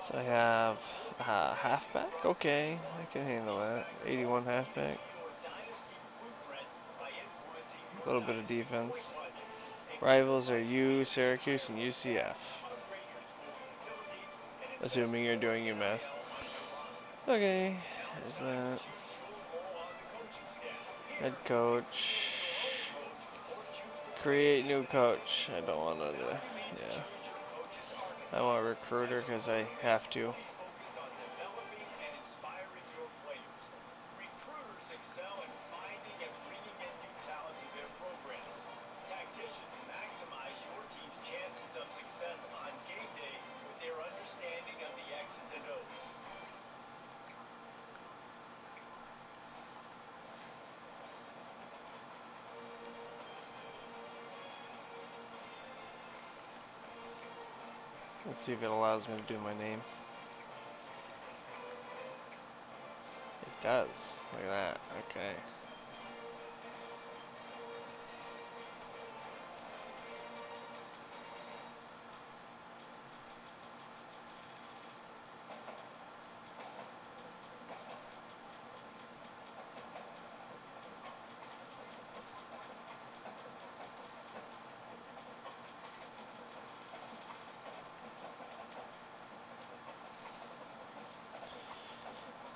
So I have halfback. Okay, I can handle that. 81 halfback. A little bit of defense. Rivals are U, Syracuse, and UCF. Assuming you're doing UMass. Okay, there's that. Head coach. Create new coach. I don't want to. Yeah. I want a recruiter because I have to. Let's see if it allows me to do my name. It does. Look at that. Okay.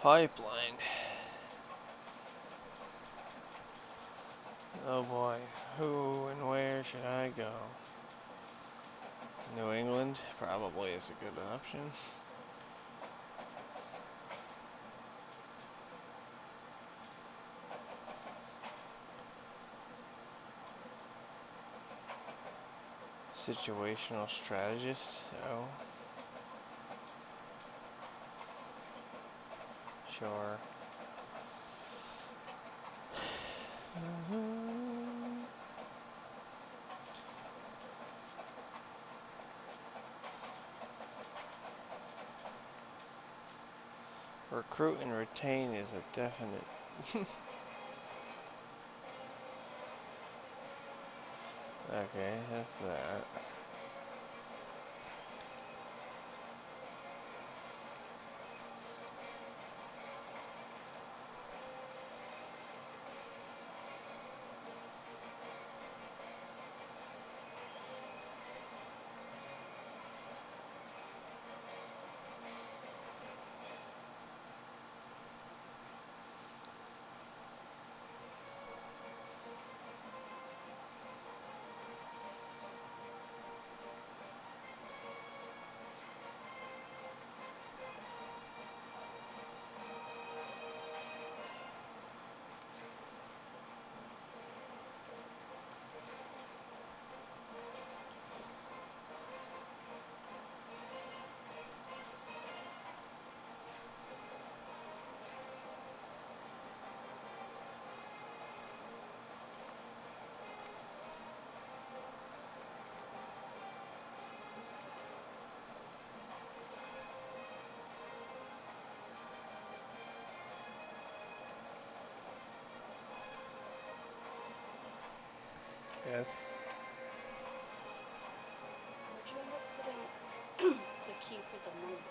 Pipeline. Oh boy. Who and where should I go? New England probably is a good option. Situational strategist. Oh. Sure. Recruit and retain is a definite. Okay, that's that. Yes. Would you end up putting the key for the money box?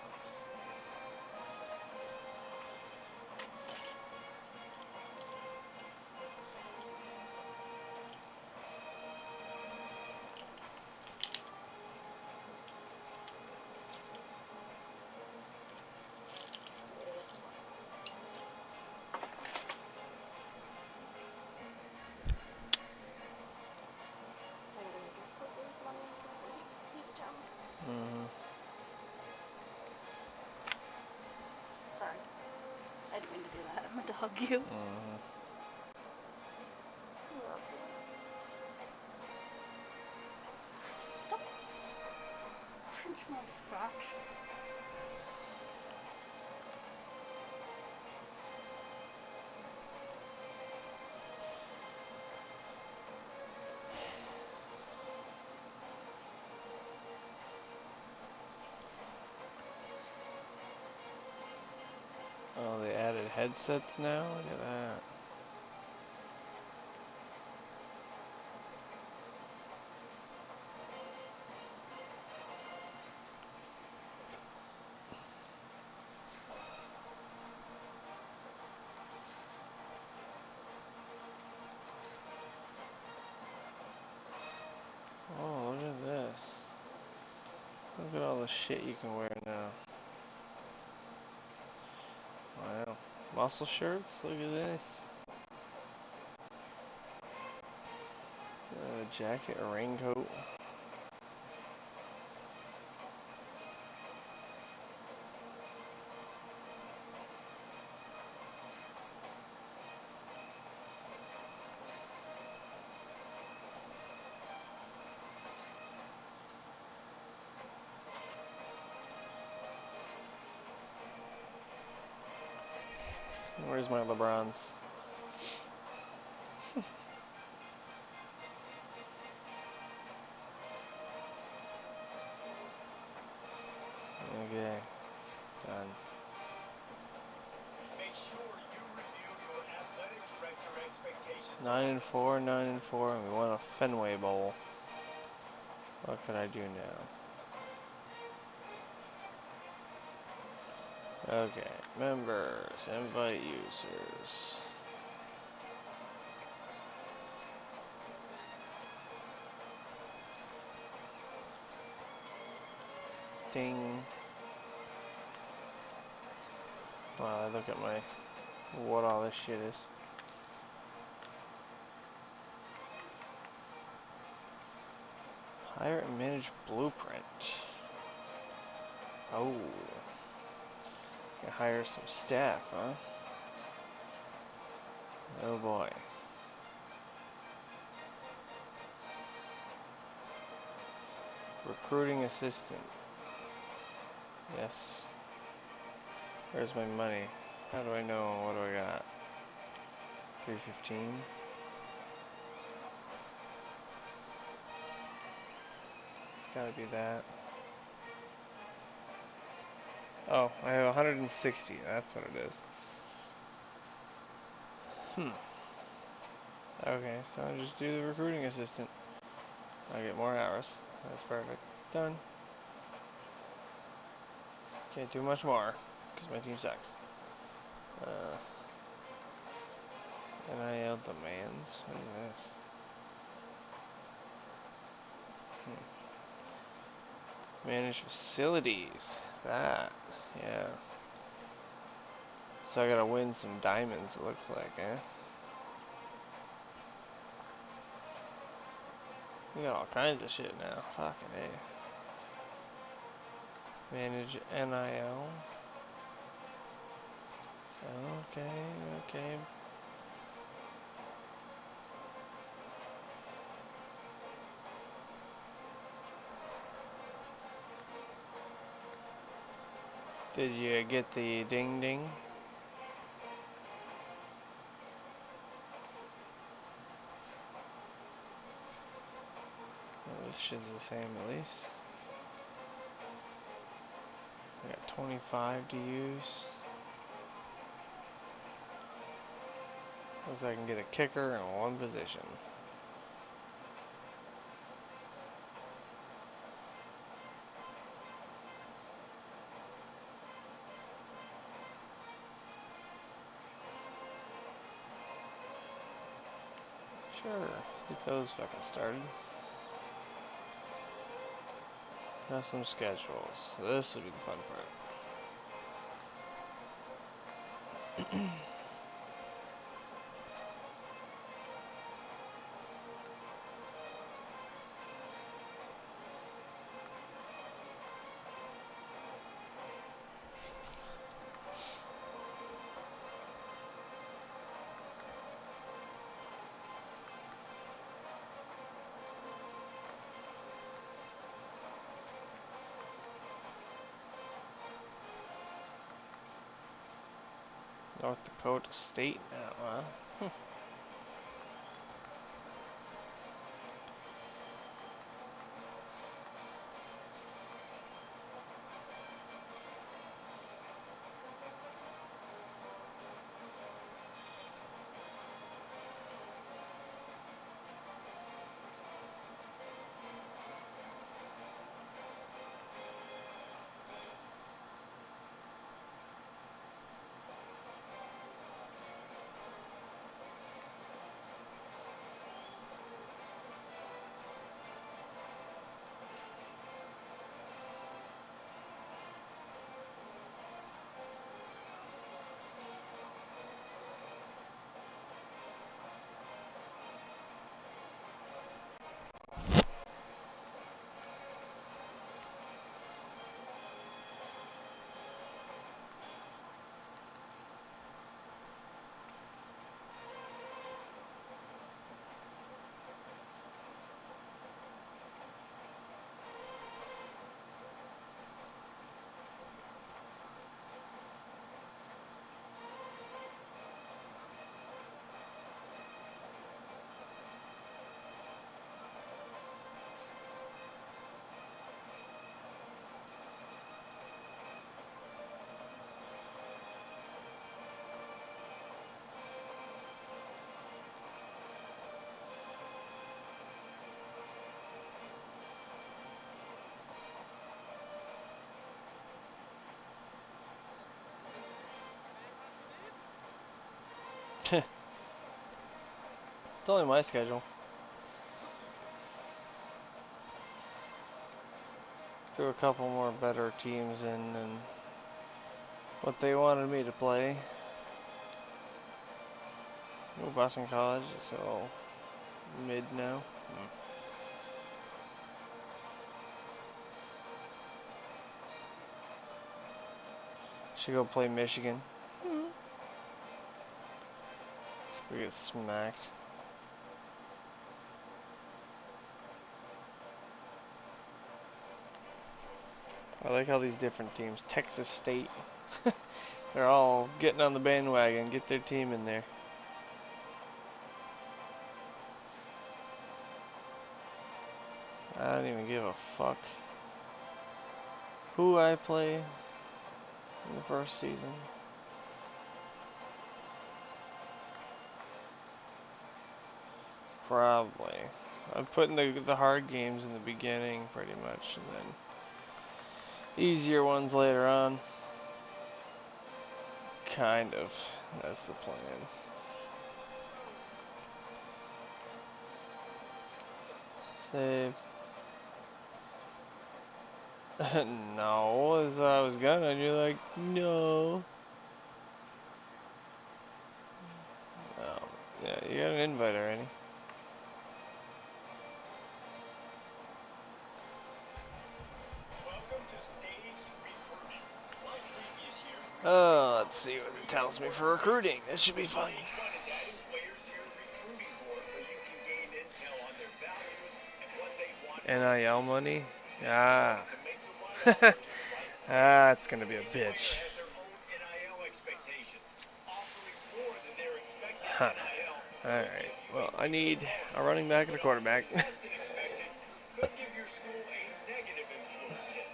I gotta give Courtney's money before he leaves town. Sorry. I didn't mean to do that. I meant to hug you. You're welcome. Don't pinch my fat. Oh, they added headsets now? Look at that. the shit you can wear now. Wow. Muscle shirts? Look at this. A jacket, a raincoat. Where's my LeBrons? Okay, done. Make sure you review your athletic director expectations. 9-4, 9-4, and we won a Fenway Bowl. What could I do now? Okay, members, invite users. Ding. Wow, look at my, what all this shit is. Hire and manage blueprint. Oh. Can hire some staff, huh? Oh boy. Recruiting assistant. Yes. Where's my money? How do I know? What do I got? 315. It's gotta be that. Oh, I have 160. That's what it is. Okay, so I just do the recruiting assistant. I get more hours. That's perfect. Done. Can't do much more because my team sucks. NIL demands. What is this? Manage facilities. That. Yeah. So I gotta win some diamonds, it looks like, eh? We got all kinds of shit now. Fucking A. Manage NIL. Okay, okay. Did you get the ding ding? Oh, this shit's the same at least. I got 25 to use. Looks like I can get a kicker in one position. Sure, get those fucking started. Custom schedules. This will be the fun part. North Dakota State now, huh? It's only my schedule. Threw a couple more better teams in than what they wanted me to play. No Boston College, so mid now. Should go play Michigan. We get smacked. I like how these different teams, Texas State, they're all getting on the bandwagon, get their team in there. I don't even give a fuck who I play in the first season. Probably. I'm putting the hard games in the beginning pretty much, and then easier ones later on. Kind of. That's the plan. Save. No, as I was gonna, and you're like, no. Yeah, you got an invite already. Welcome to staged recruiting. Like previous years, Let's see what it tells me for recruiting. This should be fun. Stage 1 is adding players to your recruiting board where you can gain intel on their values and what they want. NIL money? Ah. To make the right opportunity, right? It's gonna be a Each player bitch. has their own NIL expectations. Offering more than their expected Huh. NIL Alright. Well, I need a running back and a quarterback. less than expected could give your school a negative influence hit.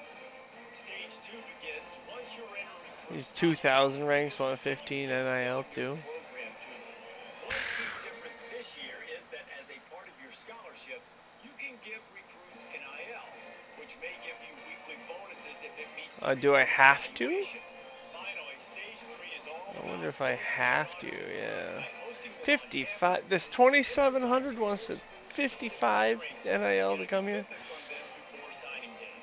Stage 2 begins once you're in a recruit. These 2,000 ranks, 115 NIL too. Program tool. One key difference this year is that as a part of your scholarship, you can give recruits NIL, which may give you weekly bonuses if it meets Do I have to? Finally, stage 3 is all I wonder if I have to, yeah. by hosting 55. This 2,700 wants to 55 NIL to come here. from them before signing day.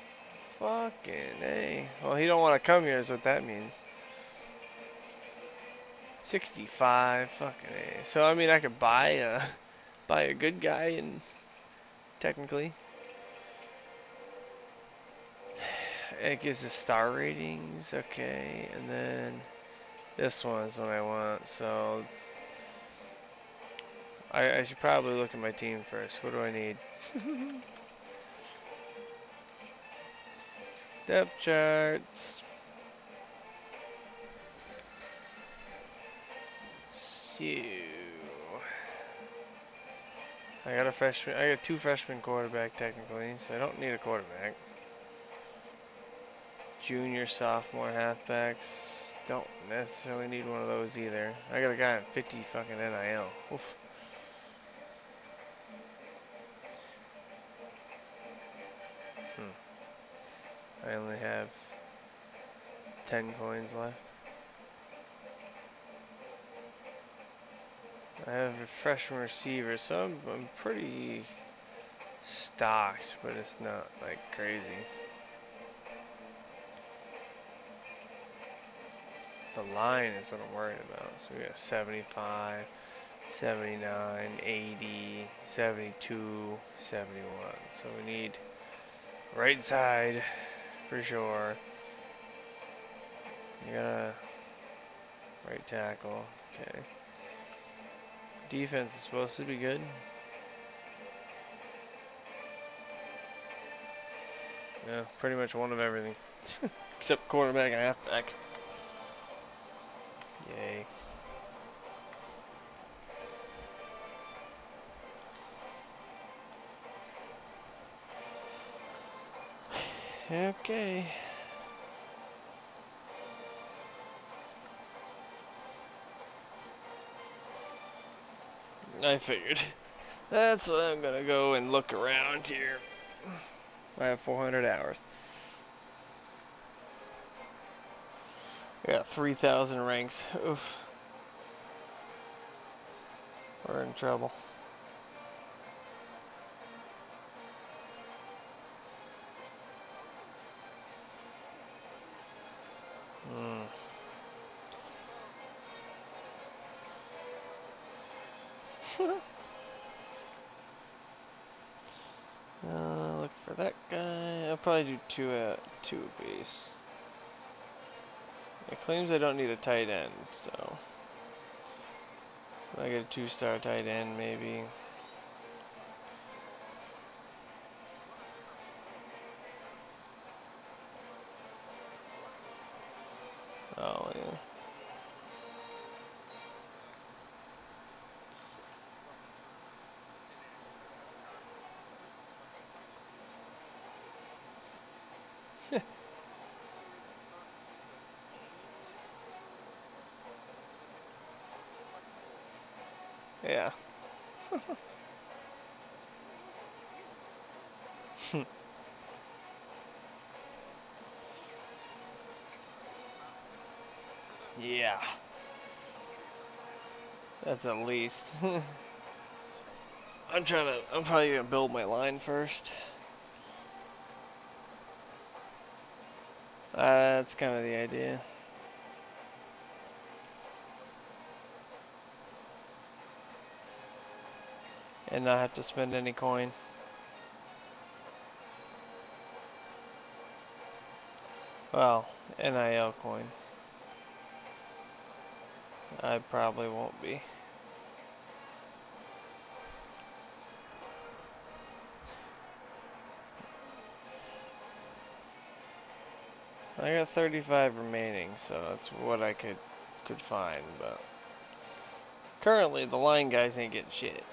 Fucking A. Well, he don't want to come here is what that means. 65. Fucking A. So, I mean, I could buy a good guy and technically. It gives us star ratings. Okay. And then this one's what I want. So, I should probably look at my team first. What do I need? Depth charts. So, I got a freshman. I got two freshman quarterback technically, so I don't need a quarterback. Junior, sophomore halfbacks. Don't necessarily need one of those either. I got a guy at 50 fucking NIL. Oof. I only have 10 coins left. I have a freshman receiver, so I'm pretty stocked, but it's not like crazy. The line is what I'm worried about. So we got 75, 79, 80, 72, 71. So we need right side for sure. You got a right tackle. Okay. Defense is supposed to be good. Yeah, pretty much one of everything. Except quarterback and halfback. Yay. Okay. I figured. That's why I'm gonna go and look around here. I have 400 hours. I got 3,000 ranks. Oof. We're in trouble. Look for that guy. I'll probably do two apiece. It claims I don't need a tight end, so I get a 2-star tight end maybe. Oh yeah. Yeah. Yeah. That's at least. I'm probably gonna build my line first. That's kind of the idea. And not have to spend any coin. Well, NIL coin. I probably won't be. I got 35 remaining, so that's what I could find, but currently the line guys ain't getting shit.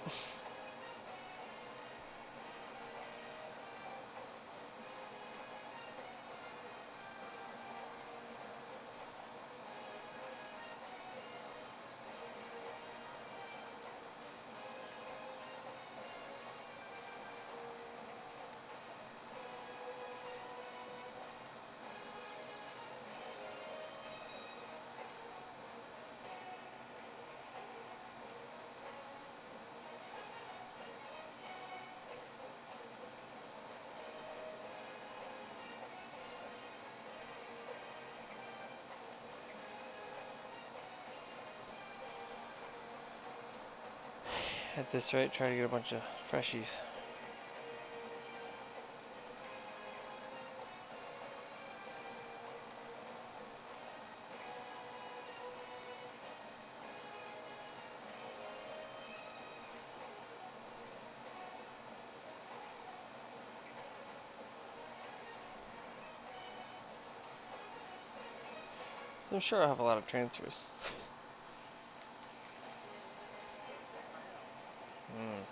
At this rate, try to get a bunch of freshies. So I'm sure I'll have a lot of transfers. Mm.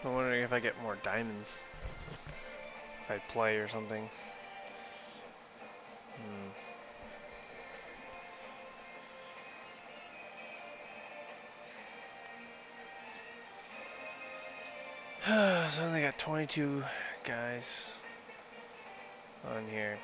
I'm wondering if I get more diamonds. If I play or something. So I only got 22 guys on here.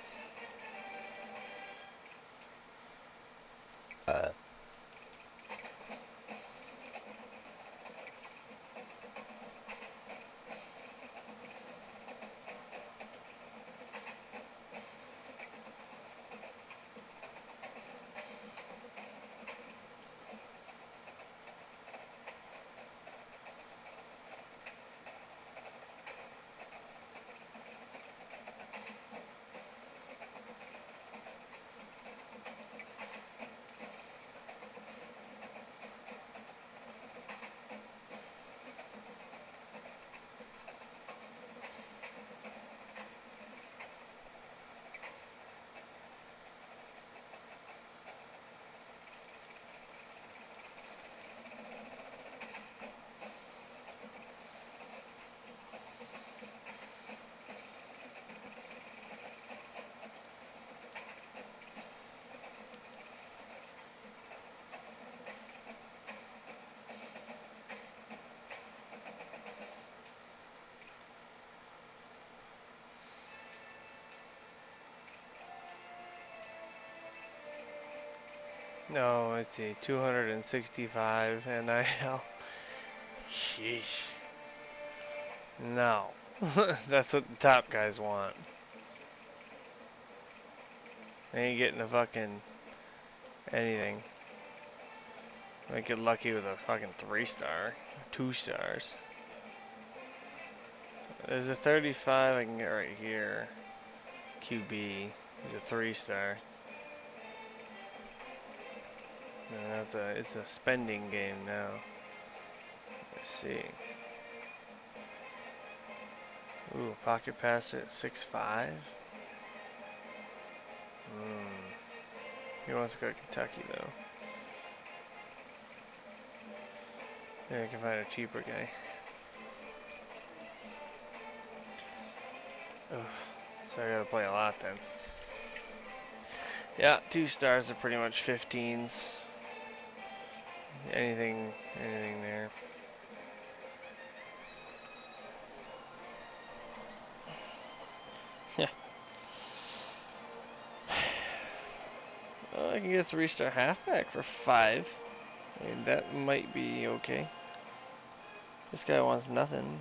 No, let's see, 265 NIL. Sheesh. No. That's what the top guys want. They ain't getting a fucking anything. I get lucky with a fucking 3-star, 2 stars. There's a 35 I can get right here. QB. He's a 3-star. It's a spending game now. Let's see. Ooh, pocket passer at 6'5". He wants to go to Kentucky though. Maybe I can find a cheaper guy. Ugh. So I gotta play a lot then. Yeah, 2 stars are pretty much 15s. Anything there. Yeah. I can get a 3-star halfback for 5. I mean, that might be okay. This guy wants nothing.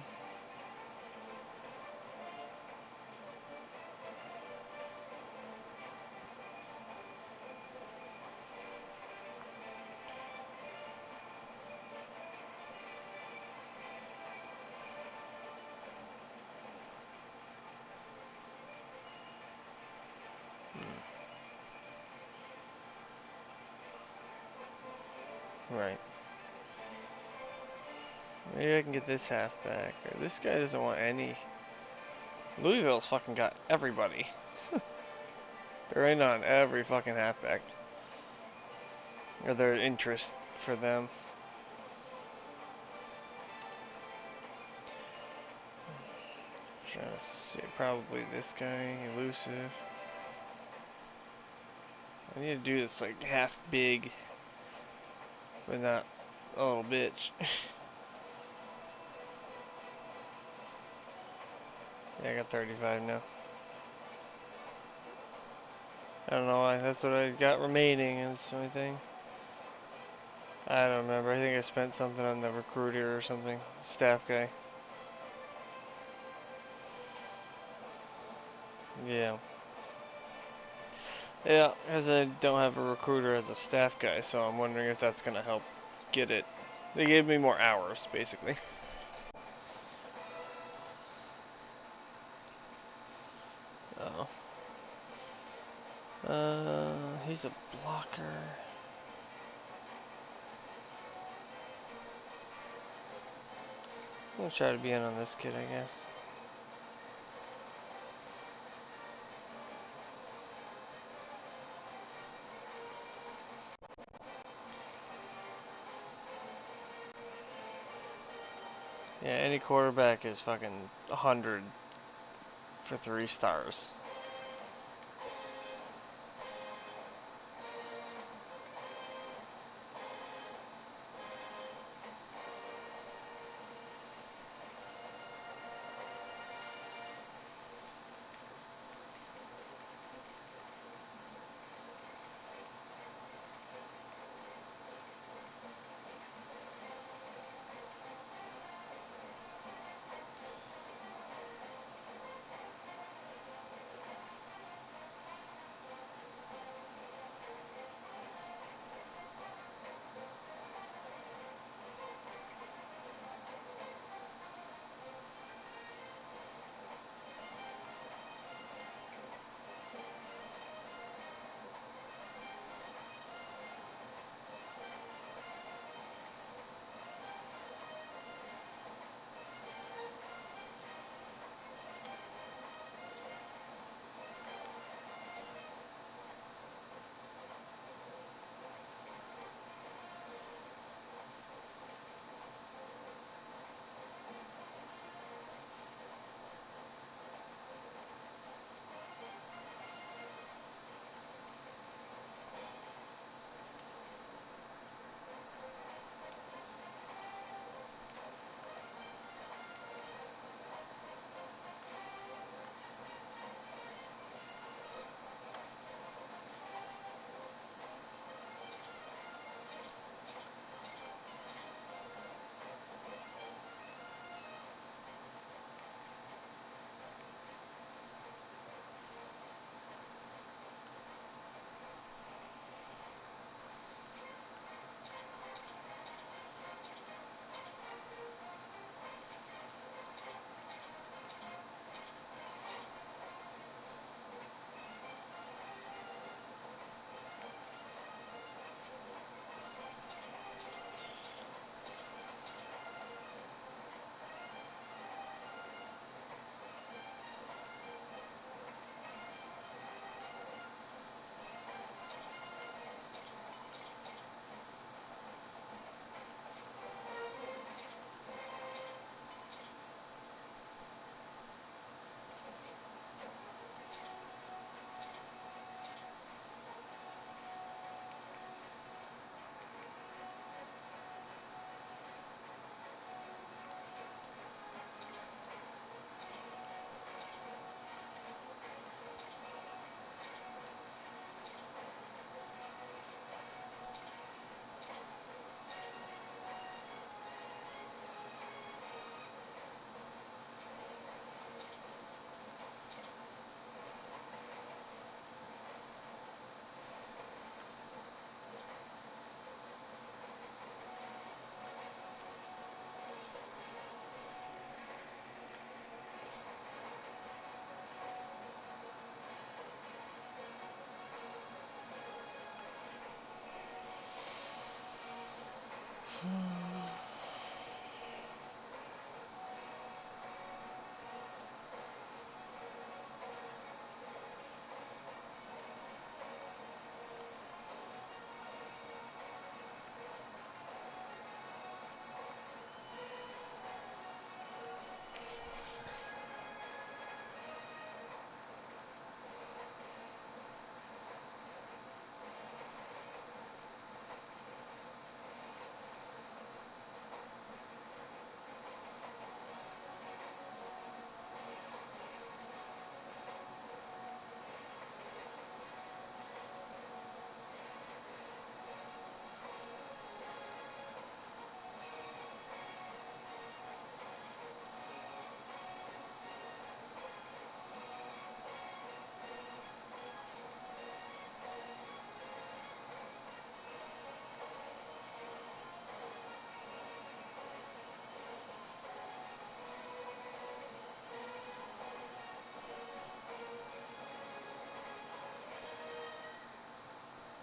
Right. Maybe I can get this halfback. Or this guy doesn't want any. Louisville's fucking got everybody. They're in on every fucking halfback. Or their interest for them. Trying to see, probably this guy, elusive. I need to do this like half big, but not a little bitch. Yeah, I got 35 now. I don't know why, that's what I got remaining, and it's the only thing. I don't remember, I think I spent something on the recruiter or something, staff guy. Yeah. Yeah, because I don't have a recruiter as a staff guy, so I'm wondering if that's going to help get it. They gave me more hours, basically. Oh. He's a blocker. I'm gonna try to be in on this kid, I guess. Yeah, any quarterback is fucking 100 for 3 stars.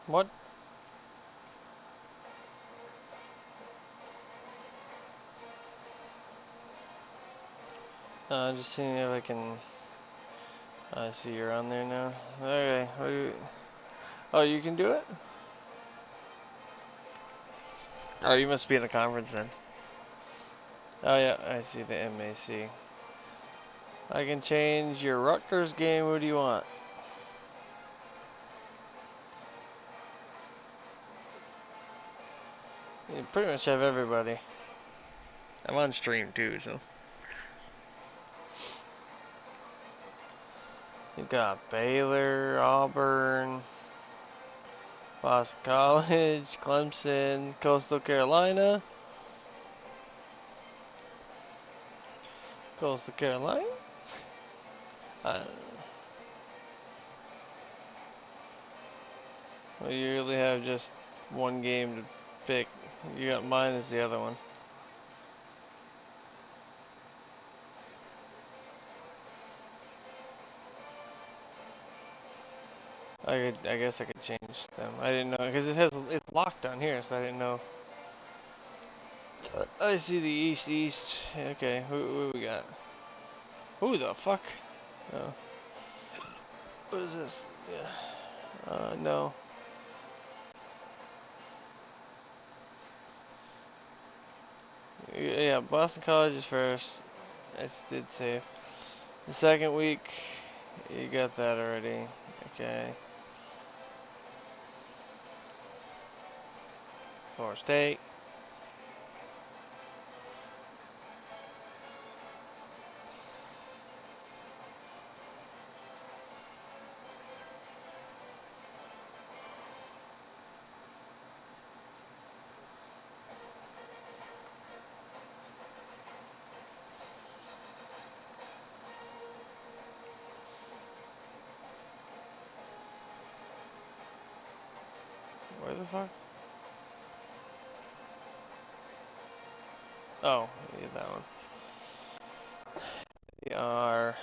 What? Just seeing if I can. I see you're on there now. Okay. Oh, you can do it? Oh, you must be in the conference then. Oh yeah, I see the MAC. I can change your Rutgers game. What do you want? You pretty much have everybody. I'm on stream too, so. You got Baylor, Auburn, Boston College, Clemson, Coastal Carolina. Coastal Carolina? Uh, well, you really have just one game to pick. You got mine as the other one. I guess I could change them. I didn't know because it's locked on here, so I didn't know. I see the East. Okay, who we got? Who the fuck? Oh, what is this? Yeah. No. Yeah, Boston College is first. I did save. The second week, you got that already. Okay. Florida State. Where the fuck? Oh, yeah, that one. We are.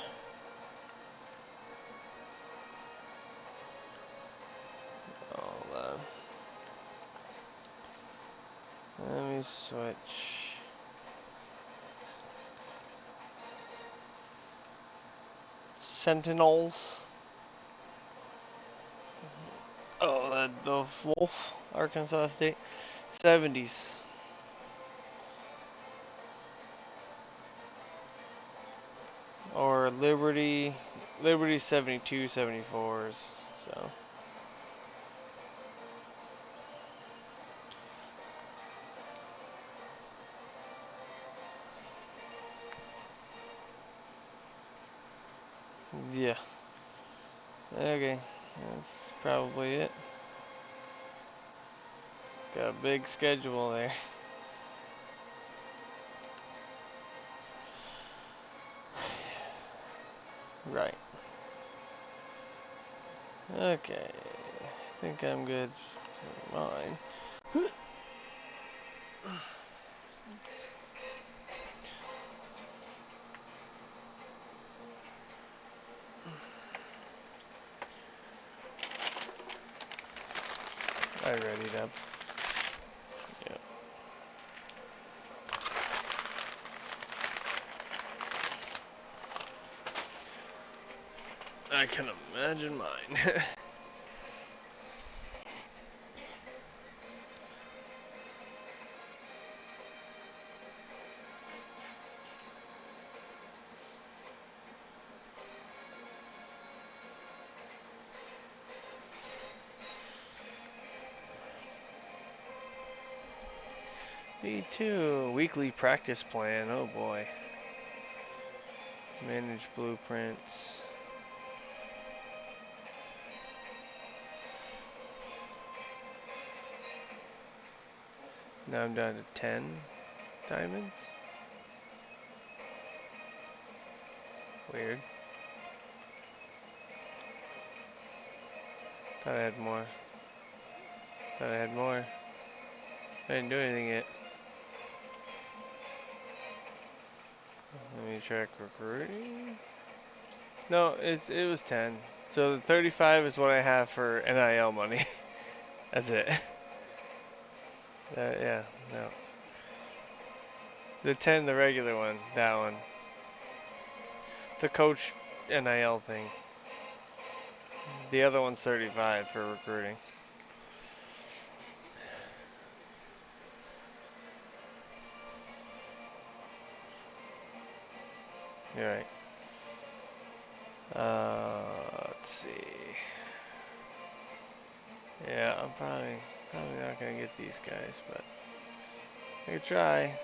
Hold on. Let me switch. Sentinels. Oh, the Wolf, Arkansas State. 70s. Or Liberty. Liberty 72, 74s. So. Yeah. Okay. That's probably it. Got a big schedule there. Right. Okay. I think I'm good for mine. I readied up. Yep. I can imagine mine. B2, weekly practice plan. Oh boy. Manage blueprints. Now I'm down to 10 diamonds. Weird. Thought I had more. Thought I had more. I didn't do anything yet. Let me check recruiting. No, it was 10. So the 35 is what I have for NIL money. That's it. Yeah, no. The 10, the regular one, that one. The coach NIL thing. The other one's 35 for recruiting. You're right. Let's see. Yeah, I'm probably not gonna get these guys, but I could try.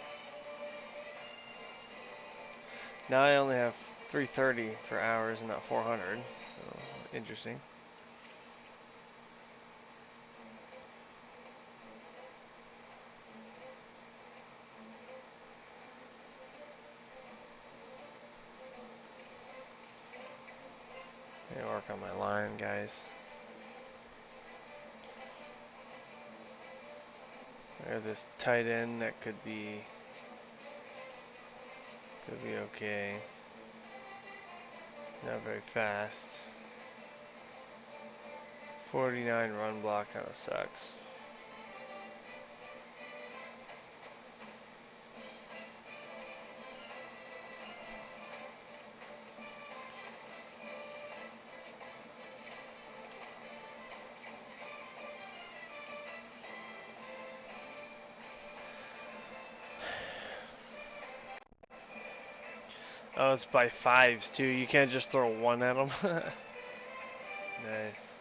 Now I only have 330 for hours and not 400. So interesting. I work on my line, guys. I have this tight end that could be okay. Not very fast. 49 run block kind of sucks. Oh, it's by fives too. You can't just throw one at them. Nice.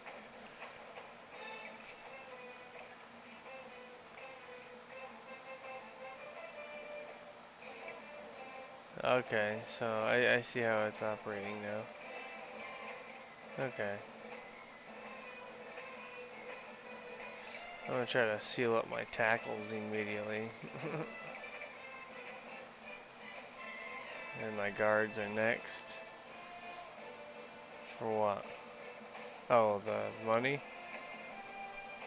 Okay, so I see how it's operating now. Okay. I'm gonna try to seal up my tackles immediately. And my guards are next. For what? Oh, the money?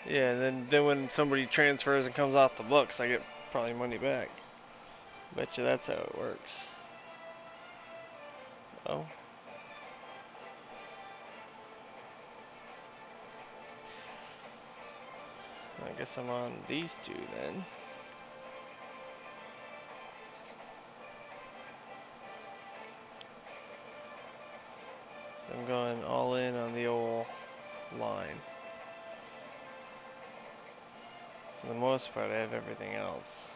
Yeah, then when somebody transfers and comes off the books, I get probably money back. Bet you that's how it works. Oh. I guess I'm on these two then. So I'm going all in on the old line. For the most part, I have everything else.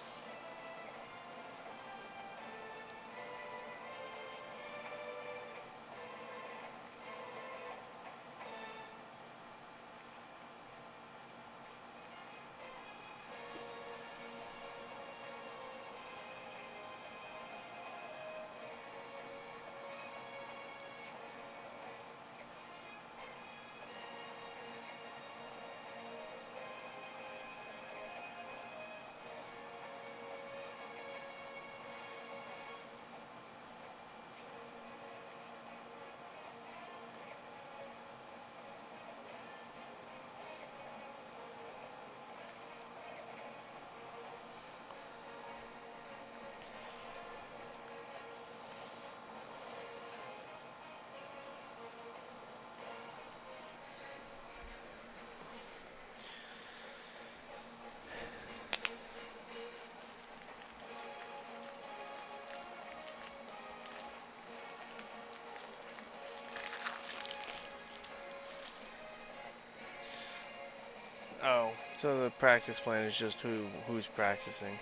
Oh, so the practice plan is just who's practicing.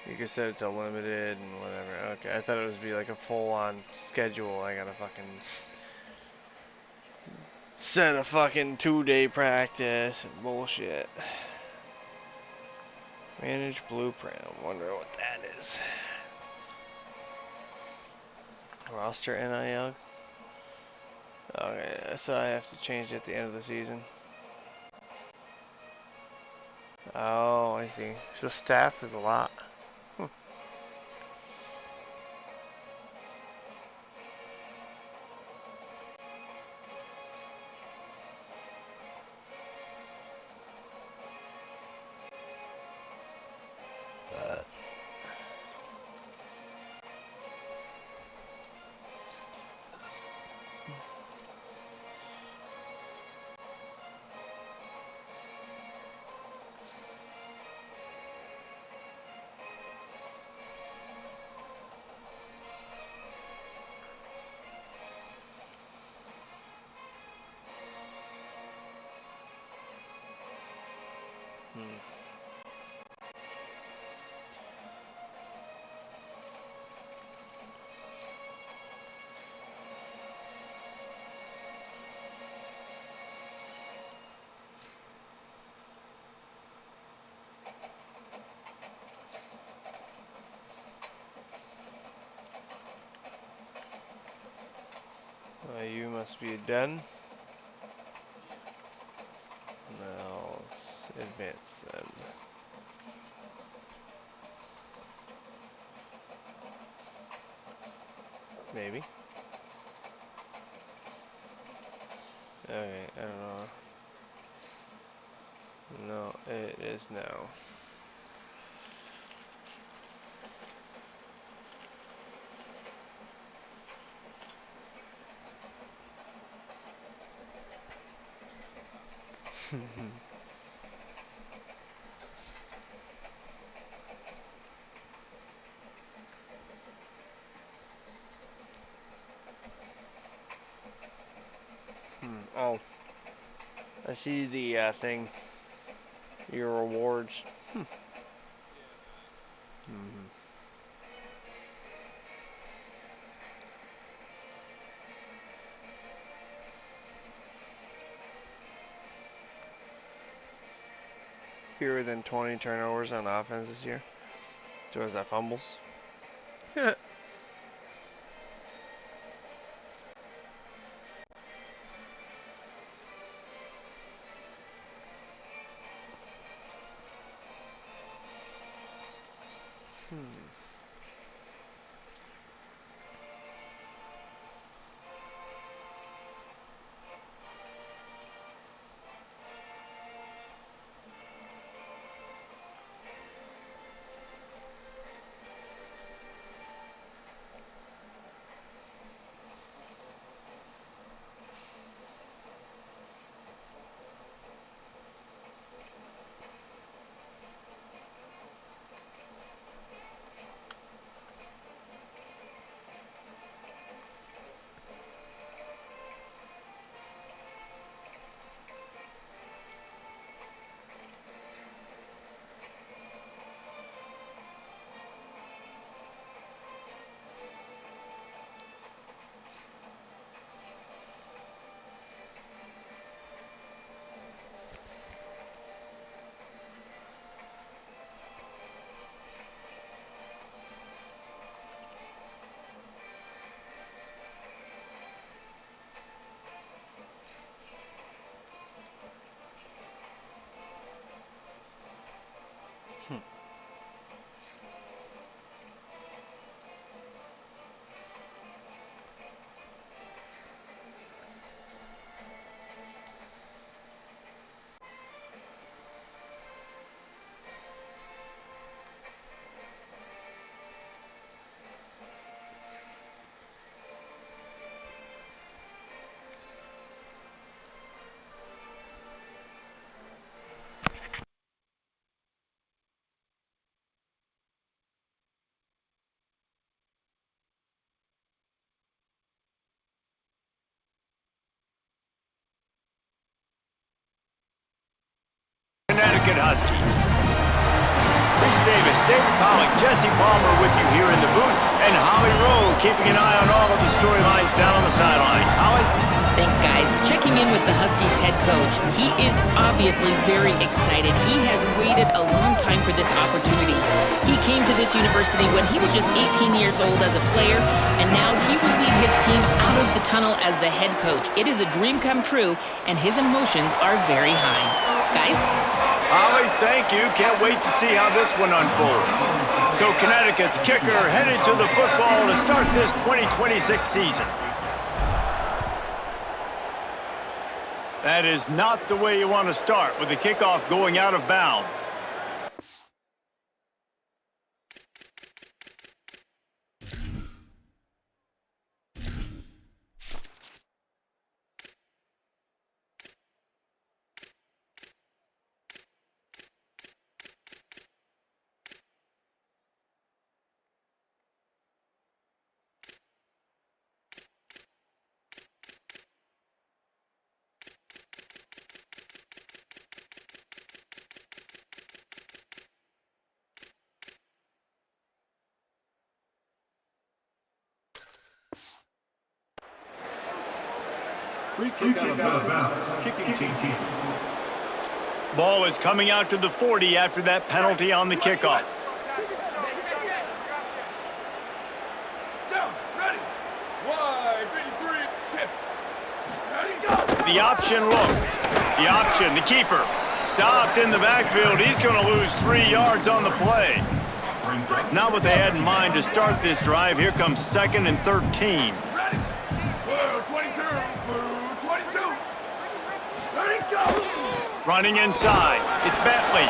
You can set it to limited and whatever. Okay, I thought it was be like a full-on schedule. I gotta fucking set a fucking 2-day practice and bullshit. Manage blueprint. I'm wondering what that is. Roster NIL. Okay, so I have to change it at the end of the season. Oh, I see. So staff is a lot. You must be done. Now let's advance them. Maybe. Okay, I don't know. No, it is now. Oh, I see the thing. Your rewards. Fewer than 20 turnovers on offense this year. So is that fumbles? Connecticut Huskies. Chris Davis, David Pollock, Jesse Palmer with you here in the booth, and Holly Rowe keeping an eye on all of the storylines down on the sideline. Holly? Thanks, guys. Checking in with the Huskies head coach. He is obviously very excited. He has waited a long time for this opportunity. He came to this university when he was just 18 years old as a player, and now he will lead his team out of the tunnel as the head coach. It is a dream come true, and his emotions are very high. Guys? Holly, thank you. Can't wait to see how this one unfolds. So Connecticut's kicker headed to the football to start this 2026 season. That is not the way you want to start with the kickoff going out of bounds. Free kick out of bounds. Kicking team. Ball is coming out to the 40 after that penalty on the kickoff. Wide, 53, shift. Ready, go. The option look. The option, the keeper. Stopped in the backfield. He's going to lose 3 yards on the play. Not what they had in mind to start this drive. Here comes 2nd and 13. Ready. Blue 22, blue 22. Ready, go. Running inside, it's Bentley.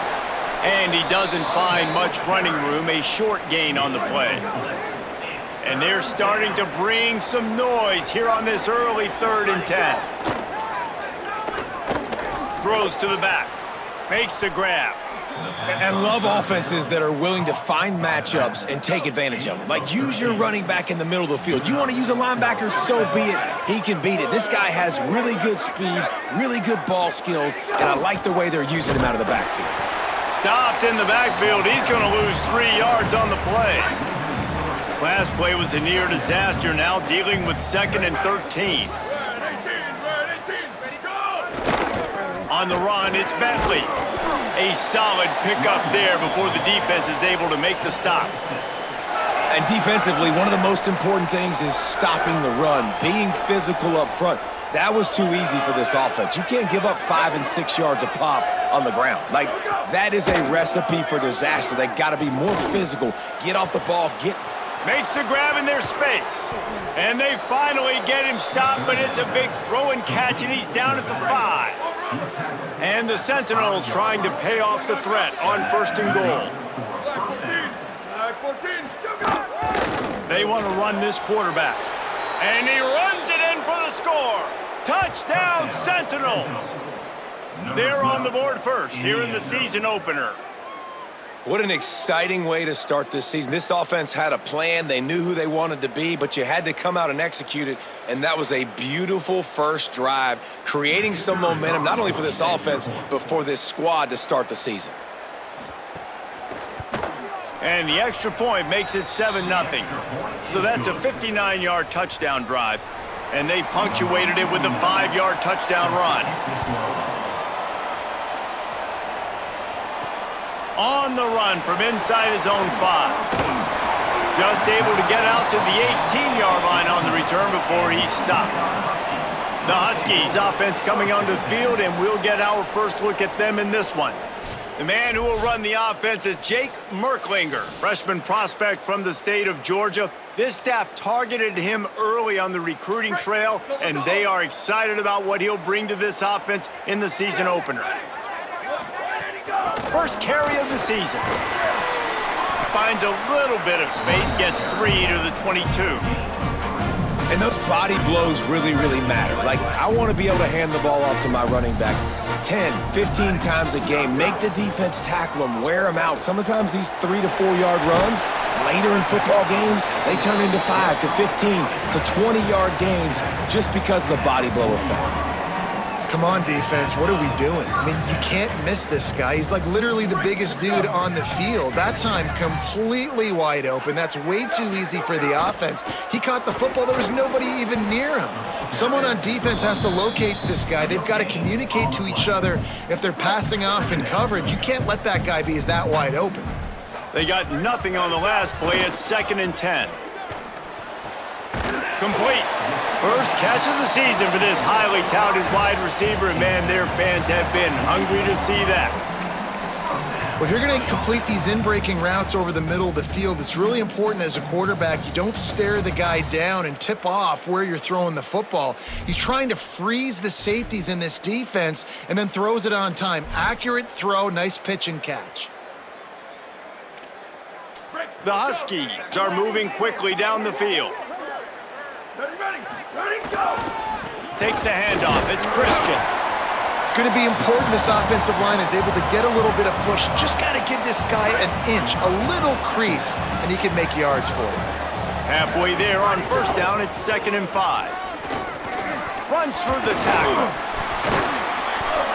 And he doesn't find much running room, a short gain on the play. And they're starting to bring some noise here on this early 3rd and 10. Throws to the back, makes the grab. And love offenses that are willing to find matchups and take advantage of them. Like, use your running back in the middle of the field. You want to use a linebacker, so be it. He can beat it. This guy has really good speed, really good ball skills, and I like the way they're using him out of the backfield. Stopped in the backfield. He's going to lose 3 yards on the play. Last play was a near disaster, now dealing with 2nd and 13. On the run, it's Bentley. A solid pickup there before the defense is able to make the stop. And defensively, one of the most important things is stopping the run, being physical up front. That was too easy for this offense. You can't give up 5 and 6 yards a pop on the ground. Like, that is a recipe for disaster. They got to be more physical. Get off the ball, Makes the grab in their space. And they finally get him stopped, but it's a big throw and catch, and he's down at the 5. And the Sentinels trying to pay off the threat on 1st and goal. Flag 14, go. They want to run this quarterback. And he runs it in for the score. Touchdown, Sentinels. They're on the board first here in the season opener. What an exciting way to start this season. This offense had a plan. They knew who they wanted to be, but you had to come out and execute it, and that was a beautiful first drive, creating some momentum, not only for this offense, but for this squad to start the season. And the extra point makes it 7-0. So that's a 59-yard touchdown drive, and they punctuated it with a 5-yard touchdown run. On the run from inside his own 5. Just able to get out to the 18-yard line on the return before he stopped. The Huskies offense coming onto the field, and we'll get our first look at them in this one. The man who will run the offense is Jake Merklinger, freshman prospect from the state of Georgia. This staff targeted him early on the recruiting trail, and they are excited about what he'll bring to this offense in the season opener. First carry of the season. Finds a little bit of space, gets 3 to the 22. And those body blows really, really matter. Like, I want to be able to hand the ball off to my running back 10, 15 times a game. Make the defense tackle them, wear them out. Sometimes these 3 to 4 yard runs, later in football games, they turn into 5 to 15 to 20-yard gains just because of the body blow effect. Come on, defense, what are we doing? I mean, you can't miss this guy. He's like literally the biggest dude on the field. That time, completely wide open. That's way too easy for the offense. He caught the football. There was nobody even near him. Someone on defense has to locate this guy. They've got to communicate to each other if they're passing off in coverage. You can't let that guy be that wide open. They got nothing on the last play. It's 2nd and 10. Complete. First catch of the season for this highly touted wide receiver, and man, their fans have been hungry to see that. Well, if you're going to complete these in-breaking routes over the middle of the field, it's really important as a quarterback you don't stare the guy down and tip off where you're throwing the football. He's trying to freeze the safeties in this defense and then throws it on time. Accurate throw, nice pitch and catch. The Huskies are moving quickly down the field. Ready, go! Takes the handoff. It's Christian. It's going to be important this offensive line is able to get a little bit of push. Just got to give this guy an inch, a little crease, and he can make yards for it. Halfway there on 1st down, it's 2nd and 5. Runs through the tackle.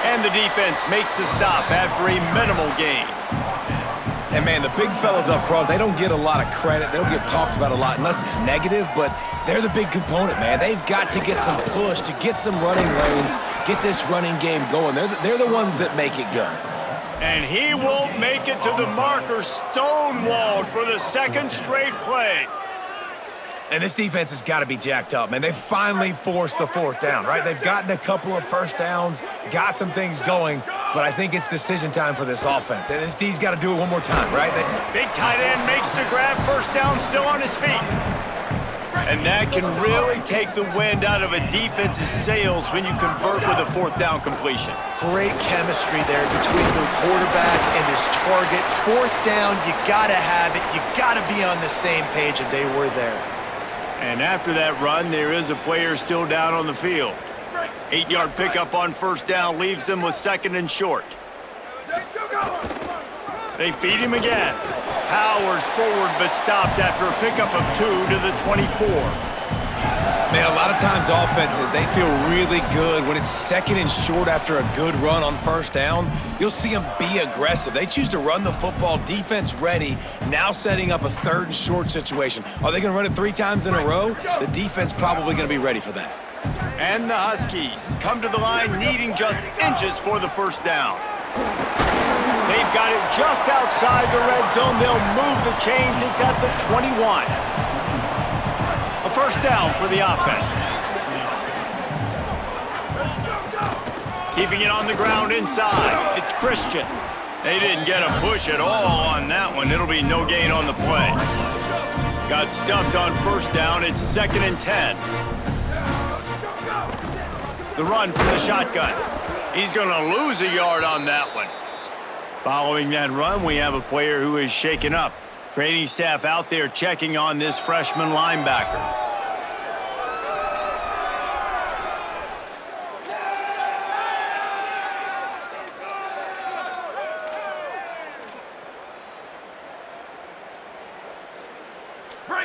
And the defense makes the stop after a minimal gain. And, man, the big fellas up front, they don't get a lot of credit. They don't get talked about a lot unless it's negative, but they're the big component, man. They've got to get some push, to get some running lanes, get this running game going. They're the ones that make it go. And he won't make it to the marker, stonewalled for the 2nd straight play. And this defense has got to be jacked up, man. They finally forced the fourth down, right? They've gotten a couple of first downs, got some things going, but I think it's decision time for this offense. And this D's got to do it one more time, right? Big tight end makes the grab, first down, still on his feet. And that can really take the wind out of a defense's sails when you convert with a fourth down completion. Great chemistry there between the quarterback and his target. Fourth down, you got to have it. You got to be on the same page, and they were there. And after that run, there is a player still down on the field. 8-yard pickup on first down leaves them with second and short. They feed him again. Powers forward but stopped after a pickup of 2 to the 24. Man, a lot of times offenses, they feel really good when it's second and short after a good run on first down. You'll see them be aggressive. They choose to run the football, defense ready, now setting up a third and short situation. Are they going to run it 3 times in a row? The defense probably going to be ready for that. And the Huskies come to the line needing just inches for the first down. They've got it just outside the red zone. They'll move the chains. It's at the 21. A first down for the offense. Keeping it on the ground inside. It's Christian. They didn't get a push at all on that one. It'll be no gain on the play. Got stuffed on first down. It's 2nd and 10. The run from the shotgun. He's going to lose a yard on that one. Following that run, we have a player who is shaken up. Training staff out there checking on this freshman linebacker.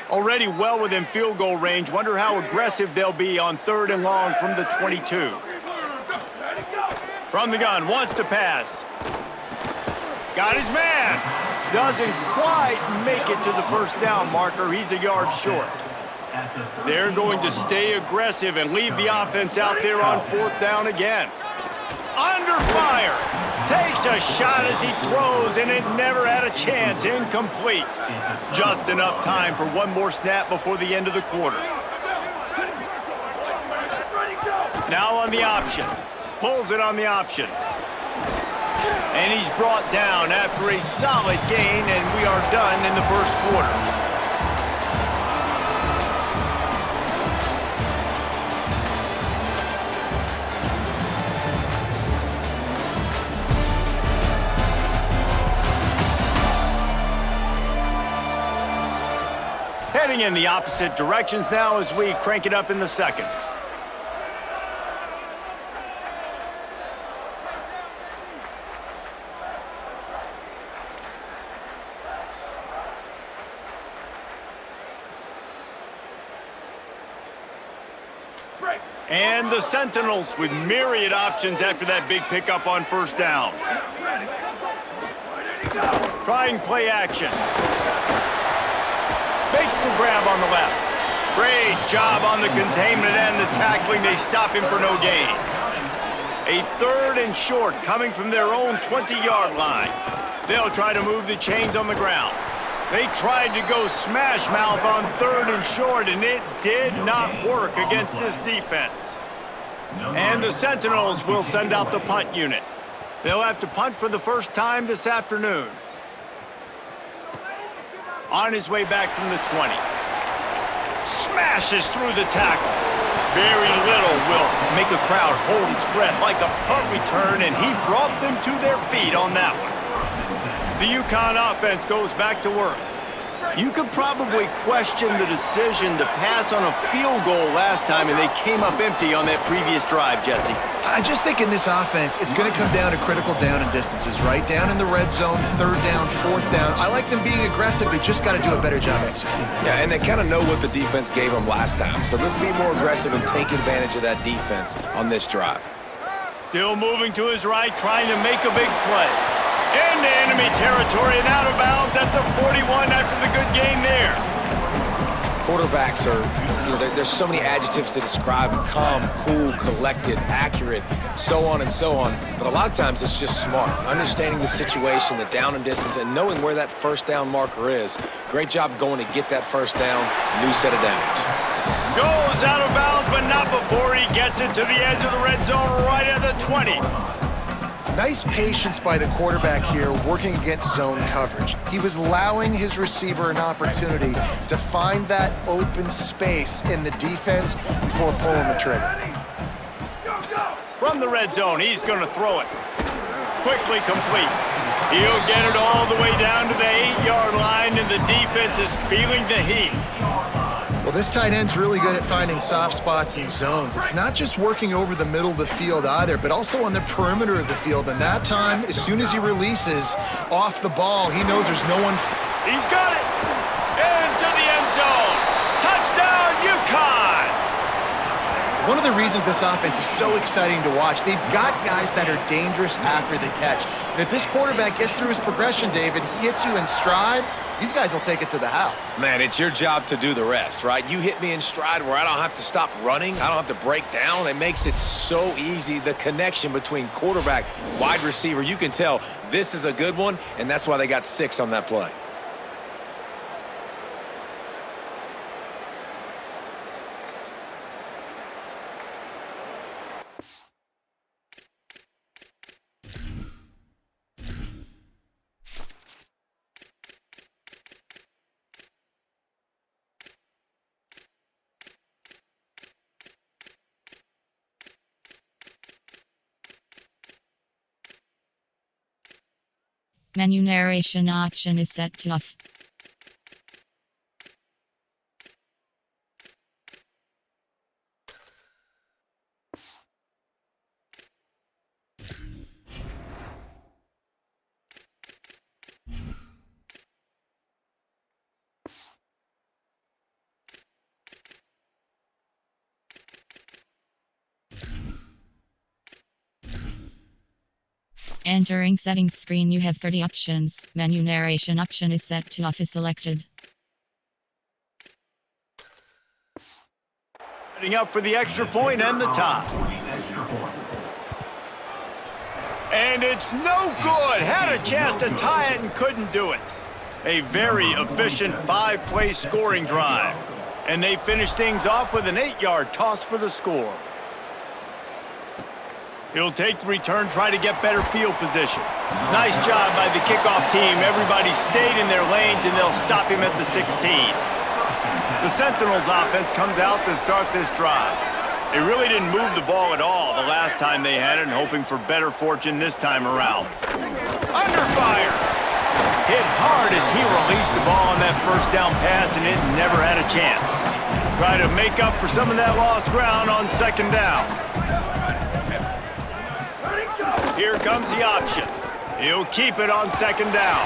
Already well within field goal range. Wonder how aggressive they'll be on 3rd and long from the 22. From the gun, wants to pass. Got his man. Doesn't quite make it to the first down marker. He's a yard short. They're going to stay aggressive and leave the offense out there on 4th down again. Under fire. Takes a shot as he throws, and it never had a chance. Incomplete. Just enough time for one more snap before the end of the quarter. Now on the option. Pulls it on the option. And he's brought down after a solid gain, and we are done in the first quarter. Heading in the opposite directions now as we crank it up in the second. And the Sentinels with myriad options after that big pickup on first down. Trying play action. Makes the grab on the left. Great job on the containment and the tackling. They stop him for no gain. A 3rd and short coming from their own 20-yard line. They'll try to move the chains on the ground. They tried to go smash mouth on 3rd and short, and it did not work against this defense. And the Sentinels will send out the punt unit. They'll have to punt for the first time this afternoon. On his way back from the 20. Smashes through the tackle. Very little will make a crowd hold its breath like a punt return, and he brought them to their feet on that one. The UConn offense goes back to work. You could probably question the decision to pass on a field goal last time, and they came up empty on that previous drive, Jesse. I just think in this offense, it's going to come down to critical down and distances, right? Down in the red zone, 3rd down, 4th down. I like them being aggressive. They just got to do a better job executing. Yeah, and they kind of know what the defense gave them last time. So let's be more aggressive and take advantage of that defense on this drive. Still moving to his right, trying to make a big play. Into enemy territory and out of bounds at the 41 after the good game there. quarterbacks are, there's so many adjectives to describe them: calm, cool, collected, accurate, so on and so on. But a lot of times it's just smart, understanding the situation, the down and distance, and knowing where that first down marker is. Great job going to get that first down, new set of downs. Goes out of bounds, but not before he gets it to the edge of the red zone right at the 20. Nice patience by the quarterback here, working against zone coverage. He was allowing his receiver an opportunity to find that open space in the defense before pulling the trigger. From the red zone, he's going to throw it. Quickly complete. He'll get it all the way down to the 8-yard line, and the defense is feeling the heat. Well, this tight end's really good at finding soft spots in zones. It's not just working over the middle of the field either, but also on the perimeter of the field. And that time, as soon as he releases off the ball, he knows there's no one. He's got it. Into the end zone. Touchdown, UConn. One of the reasons this offense is so exciting to watch, they've got guys that are dangerous after the catch. And if this quarterback gets through his progression, David, he hits you in stride, these guys will take it to the house. Man, it's your job to do the rest, right? You hit me in stride where I don't have to stop running. I don't have to break down. It makes it so easy. The connection between quarterback, wide receiver, you can tell this is a good one, and that's why they got 6 on that play. Menu narration option is set to off. Entering settings screen, you have 30 options. Menu narration option is set to off is selected. Setting up for the extra point and the tie. And it's no good. Had a chance to tie it and couldn't do it. A very efficient 5-play scoring drive. And they finish things off with an 8-yard toss for the score. He'll take the return, try to get better field position. Nice job by the kickoff team. Everybody stayed in their lanes, and they'll stop him at the 16. The Sentinels offense comes out to start this drive. They really didn't move the ball at all the last time they had it, and hoping for better fortune this time around. Under fire! Hit hard as he released the ball on that first down pass, and it never had a chance. Try to make up for some of that lost ground on second down. Here comes the option. He'll keep it on second down.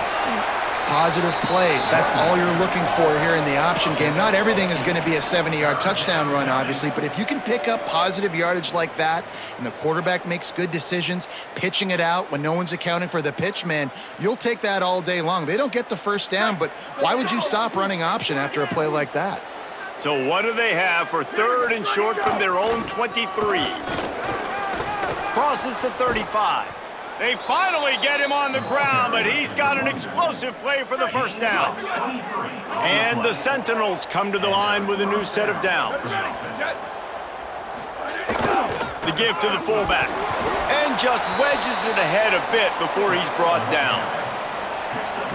Positive plays. That's all you're looking for here in the option game. Not everything is going to be a 70-yard touchdown run, obviously, but if you can pick up positive yardage like that and the quarterback makes good decisions, pitching it out when no one's accounting for the pitch, man, you'll take that all day long. They don't get the first down, but why would you stop running option after a play like that? So what do they have for 3rd and short from their own 23? Crosses to 35. They finally get him on the ground, but he's got an explosive play for the first down. And the Sentinels come to the line with a new set of downs. The give to the fullback. And just wedges it ahead a bit before he's brought down.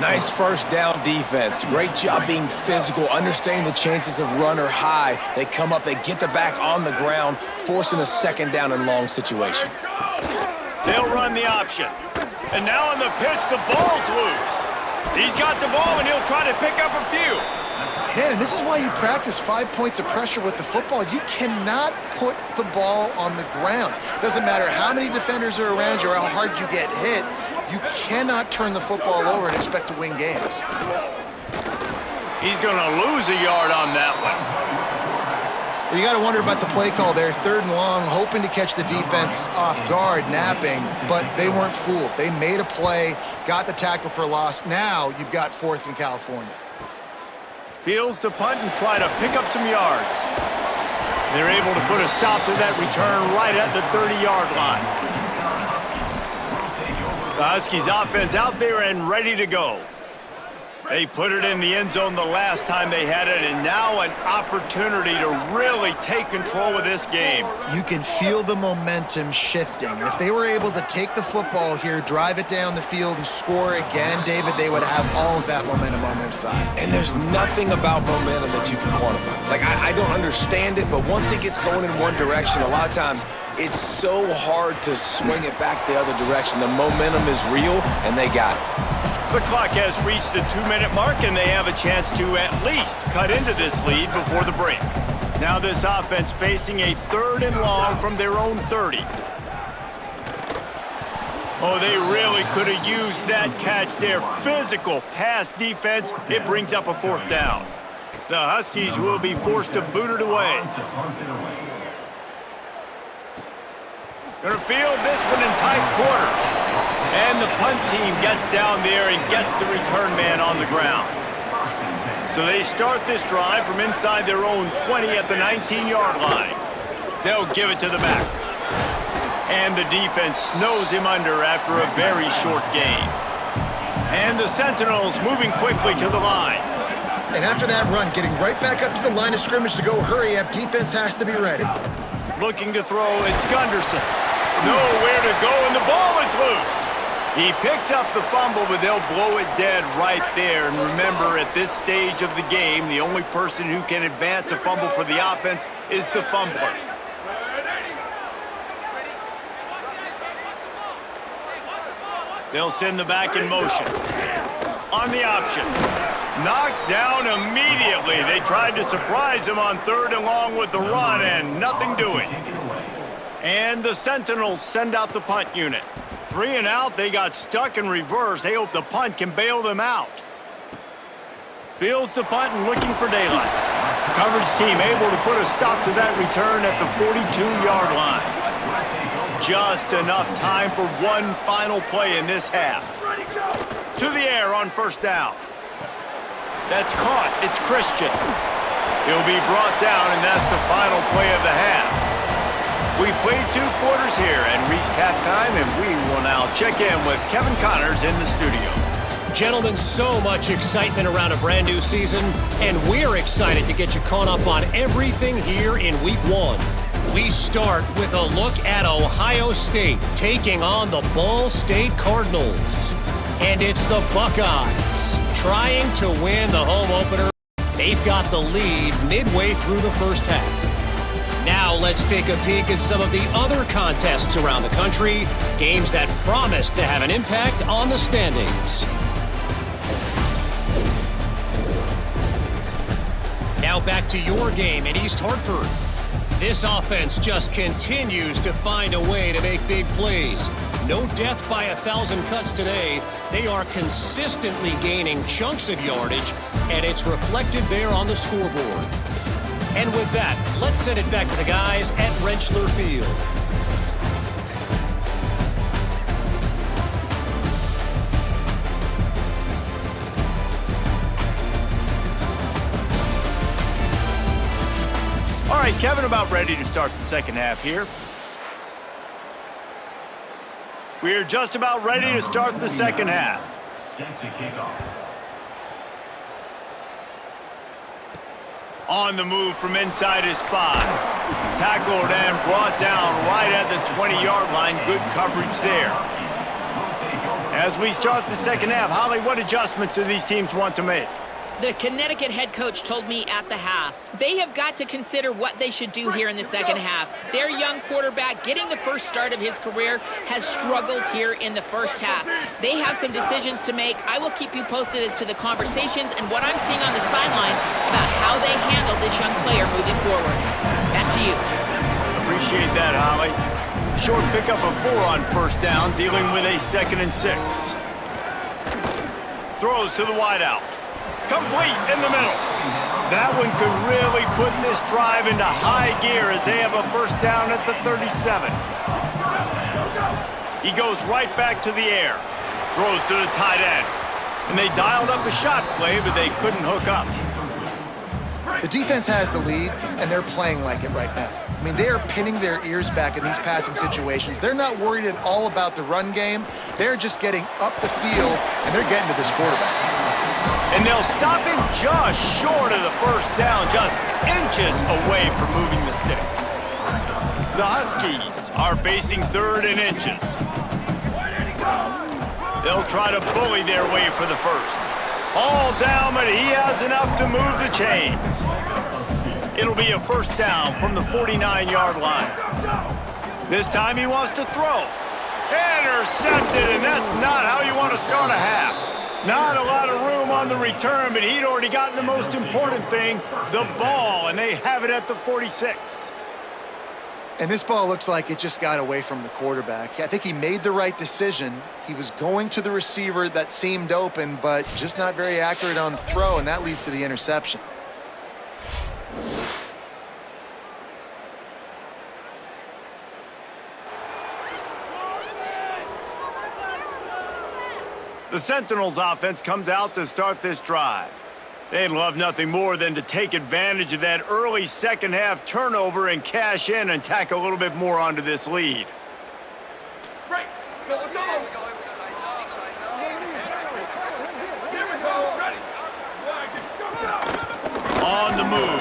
Nice first down defense. Great job being physical, understanding the chances of run or high. They come up, they get the back on the ground, forcing a second down and long situation. They'll run the option. And now on the pitch, the ball's loose. He's got the ball, and he'll try to pick up a few. Man, and this is why you practice 5 points of pressure with the football. You cannot put the ball on the ground. Doesn't matter how many defenders are around you or how hard you get hit. You cannot turn the football over and expect to win games. He's going to lose a yard on that one. Well, you got to wonder about the play call there. 3rd and long, hoping to catch the defense off guard, napping, but they weren't fooled. They made a play, got the tackle for loss. Now you've got 4th in California. Fields to punt and try to pick up some yards. They're able to put a stop to that return right at the 30-yard line. The Huskies offense out there and ready to go. They put it in the end zone the last time they had it, and now an opportunity to really take control of this game. You can feel the momentum shifting. And if they were able to take the football here, drive it down the field, and score again, David, they would have all of that momentum on their side. And there's nothing about momentum that you can quantify. Like, I don't understand it, but once it gets going in one direction, a lot of times it's so hard to swing it back the other direction. The momentum is real, and they got it. The clock has reached the 2-minute mark, and they have a chance to at least cut into this lead before the break. Now this offense facing a 3rd and long from their own 30. Oh, they really could have used that catch there. Physical pass defense. It brings up a 4th down. The Huskies will be forced to boot it away. Gonna field this one in tight quarters. And the punt team gets down there and gets the return man on the ground. So they start this drive from inside their own 20 at the 19-yard line. They'll give it to the back. And the defense snows him under after a very short gain. And the Sentinels moving quickly to the line. And after that run, getting right back up to the line of scrimmage to go hurry up, defense has to be ready. Looking to throw, it's Gunderson. Nowhere to go, and the ball is loose. He picks up the fumble, but they'll blow it dead right there. And remember, at this stage of the game, the only person who can advance a fumble for the offense is the fumbler. They'll send the back in motion. On the option. Knocked down immediately. They tried to surprise him on 3rd and long with the run, and nothing doing. And the Sentinels send out the punt unit. 3 and out, they got stuck in reverse. They hope the punt can bail them out. Fields the punt and looking for daylight. Coverage team able to put a stop to that return at the 42-yard line. Just enough time for one final play in this half. To the air on 1st down. That's caught. It's Christian. He'll be brought down, and that's the final play of the half. We've played 2 quarters here and reached halftime, and we will now check in with Kevin Connors in the studio. Gentlemen, so much excitement around a brand new season, and we're excited to get you caught up on everything here in Week 1. We start with a look at Ohio State taking on the Ball State Cardinals. And it's the Buckeyes trying to win the home opener. They've got the lead midway through the first half. Now let's take a peek at some of the other contests around the country, games that promise to have an impact on the standings. Now back to your game in East Hartford. This offense just continues to find a way to make big plays. No death by 1,000 cuts today. They are consistently gaining chunks of yardage, and it's reflected there on the scoreboard. And with that, let's send it back to the guys at Rentschler Field. All right, Kevin, about ready to start the second half here. We're just about ready to start the second half. Set to kick off. On the move from inside his 5. Tackled and brought down right at the 20-yard line. Good coverage there. As we start the second half, Holly, what adjustments do these teams want to make? The Connecticut head coach told me at the half, they have got to consider what they should do here in the second half. Their young quarterback, getting the first start of his career, has struggled here in the first half. They have some decisions to make. I will keep you posted as to the conversations and what I'm seeing on the sideline about how they handle this young player moving forward. Back to you. Appreciate that, Holly. Short pickup of 4 on first down, dealing with a 2nd and 6. Throws to the wideout. Complete in the middle. That one could really put this drive into high gear as they have a first down at the 37. He goes right back to the air. Throws to the tight end. And they dialed up a shot play, but they couldn't hook up. The defense has the lead, and they're playing like it right now. I mean, they are pinning their ears back in these passing situations. They're not worried at all about the run game. They're just getting up the field, and they're getting to this quarterback. And they'll stop him just short of the first down, just inches away from moving the sticks. The Huskies are facing 3rd and inches. They'll try to bully their way for the first. All down, but he has enough to move the chains. It'll be a first down from the 49-yard line. This time he wants to throw. Intercepted, and that's not how you want to start a half. Not a lot of room on the return, but he'd already gotten the most important thing, the ball, and they have it at the 46. And this ball looks like it just got away from the quarterback. I think he made the right decision. He was going to the receiver that seemed open, but just not very accurate on the throw, and that leads to the interception. The Sentinels offense comes out to start this drive. They'd love nothing more than to take advantage of that early second-half turnover and cash in and tack a little bit more onto this lead. Right. So it's over. Here we go. Ready. On the move.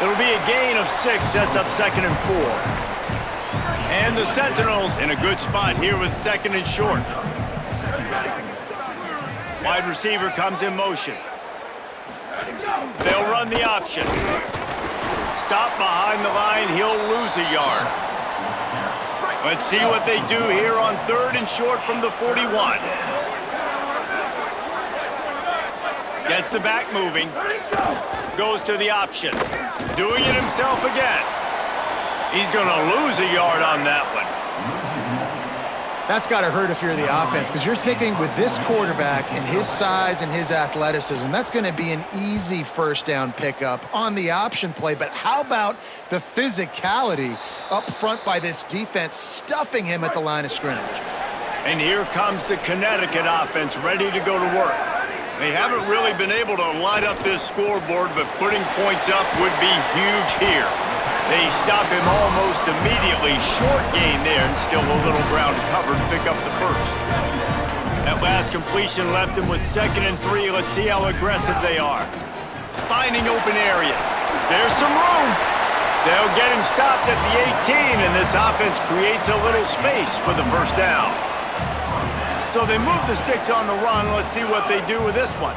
It'll be a gain of 6, sets up 2nd and 4. And the Sentinels in a good spot here with 2nd and short. Wide receiver comes in motion. They'll run the option. Stop behind the line, he'll lose a yard. Let's see what they do here on 3rd and short from the 41. Gets the back moving. Goes to the option. Doing it himself again. He's going to lose a yard on that one. That's got to hurt if you're the offense, because you're thinking with this quarterback and his size and his athleticism, that's going to be an easy first down pickup on the option play. But how about the physicality up front by this defense, stuffing him at the line of scrimmage? And here comes the Connecticut offense ready to go to work. They haven't really been able to light up this scoreboard, but putting points up would be huge here. They stop him almost immediately. Short gain there, and still a little ground to cover to pick up the first. That last completion left him with 2nd and 3. Let's see how aggressive they are. Finding open area. There's some room. They'll get him stopped at the 18, and this offense creates a little space for the first down. So they move the sticks on the run. Let's see what they do with this one.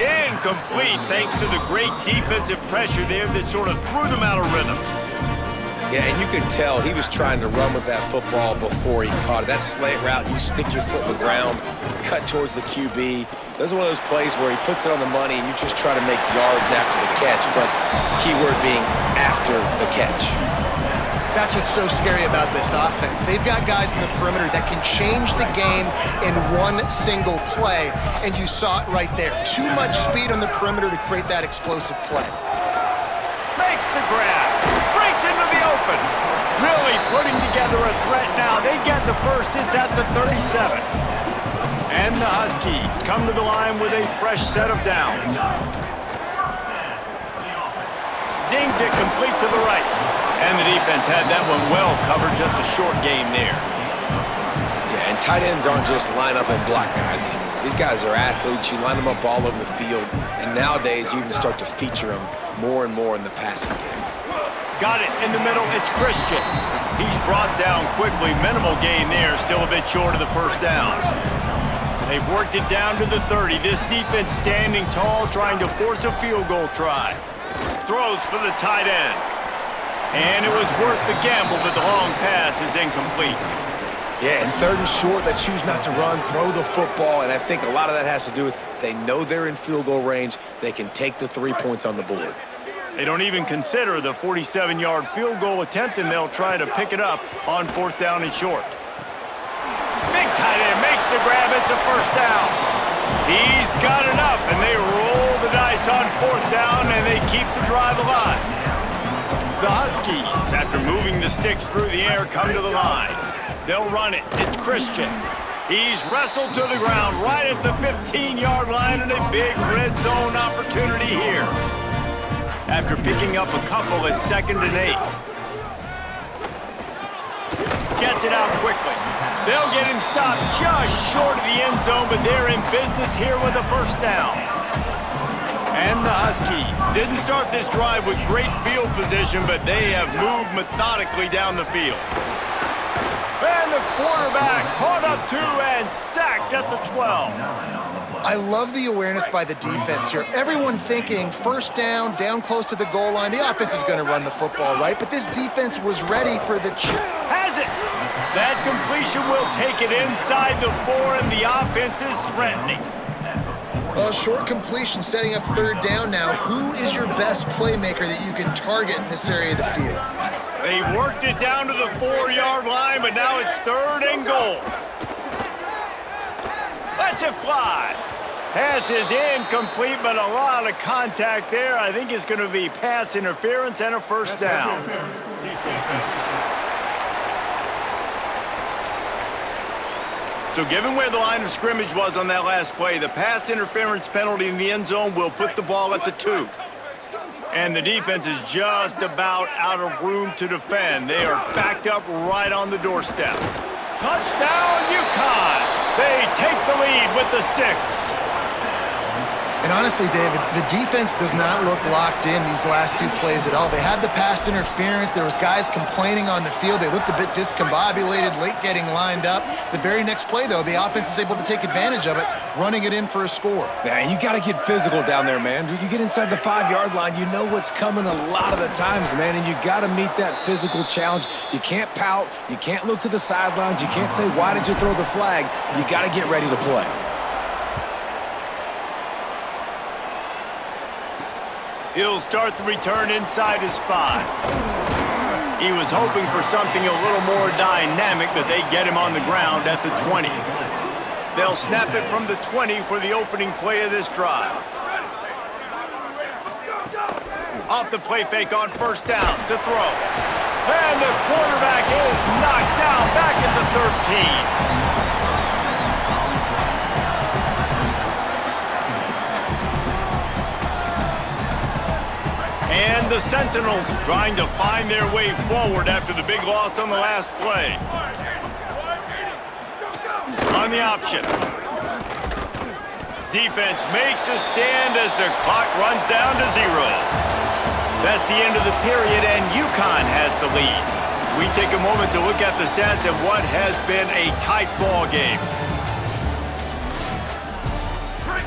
Incomplete, thanks to the great defensive pressure there that sort of threw them out of rhythm. Yeah, and you could tell he was trying to run with that football before he caught it. That slant route, you stick your foot in the ground, cut towards the QB. Those are one of those plays where he puts it on the money and you just try to make yards after the catch, but keyword being after the catch. That's what's so scary about this offense. They've got guys in the perimeter that can change the game in one single play, and you saw it right there. Too much speed on the perimeter to create that explosive play. Makes the grab, breaks into the open. Really putting together a threat now. They get the first, it's at the 37. And the Huskies come to the line with a fresh set of downs. Zings it complete to the right. And the defense had that one well covered, just a short game there. Yeah, and tight ends aren't just line up and block guys anymore. These guys are athletes. You line them up all over the field. And nowadays, you even start to feature them more and more in the passing game. Got it in the middle. It's Christian. He's brought down quickly. Minimal gain there. Still a bit short of the first down. They've worked it down to the 30. This defense standing tall, trying to force a field goal try. Throws for the tight end. And it was worth the gamble, but the long pass is incomplete. Yeah, and 3rd and short, they choose not to run, throw the football, and I think a lot of that has to do with they know they're in field goal range. They can take the 3 points on the board. They don't even consider the 47-yard field goal attempt, and they'll try to pick it up on 4th down and short. Big tight end makes the grab. It's a first down. He's got enough, and they roll the dice on 4th down, and they keep the drive alive. The Huskies, after moving the sticks through the air, come to the line. They'll run it. It's Christian. He's wrestled to the ground right at the 15-yard line, and a big red zone opportunity here. After picking up a couple at 2nd and 8. Gets it out quickly. They'll get him stopped just short of the end zone, but they're in business here with a first down. And the Huskies didn't start this drive with great field position, but they have moved methodically down the field. And the quarterback caught up to and sacked at the 12. I love the awareness by the defense here. Everyone thinking first down, down close to the goal line. The offense is going to run the football, right? But this defense was ready for the Has it! That completion will take it inside the 4, and the offense is threatening. A short completion setting up 3rd down now. Who is your best playmaker that you can target in this area of the field? They worked it down to the 4-yard line, but now it's 3rd and goal. Lets it fly. Pass is incomplete, but a lot of contact there. I think it's going to be pass interference and a first down. So given where the line of scrimmage was on that last play, the pass interference penalty in the end zone will put the ball at the 2. And the defense is just about out of room to defend. They are backed up right on the doorstep. Touchdown, UConn! They take the lead with the 6. And honestly, David, the defense does not look locked in these last 2 plays at all. They had the pass interference. There was guys complaining on the field. They looked a bit discombobulated, late getting lined up. The very next play, though, the offense is able to take advantage of it, running it in for a score. Man, you got to get physical down there, man. You get inside the 5-yard line, you know what's coming a lot of the times, man, and you got to meet that physical challenge. You can't pout. You can't look to the sidelines. You can't say, why did you throw the flag? You got to get ready to play. He'll start the return inside his 5. He was hoping for something a little more dynamic, but they get him on the ground at the 20. They'll snap it from the 20 for the opening play of this drive. Off the play fake on first down to throw. And the quarterback is knocked down back at the 13. And the Sentinels trying to find their way forward after the big loss on the last play. On the option. Defense makes a stand as the clock runs down to 0. That's the end of the period, and UConn has the lead. We take a moment to look at the stats of what has been a tight ball game.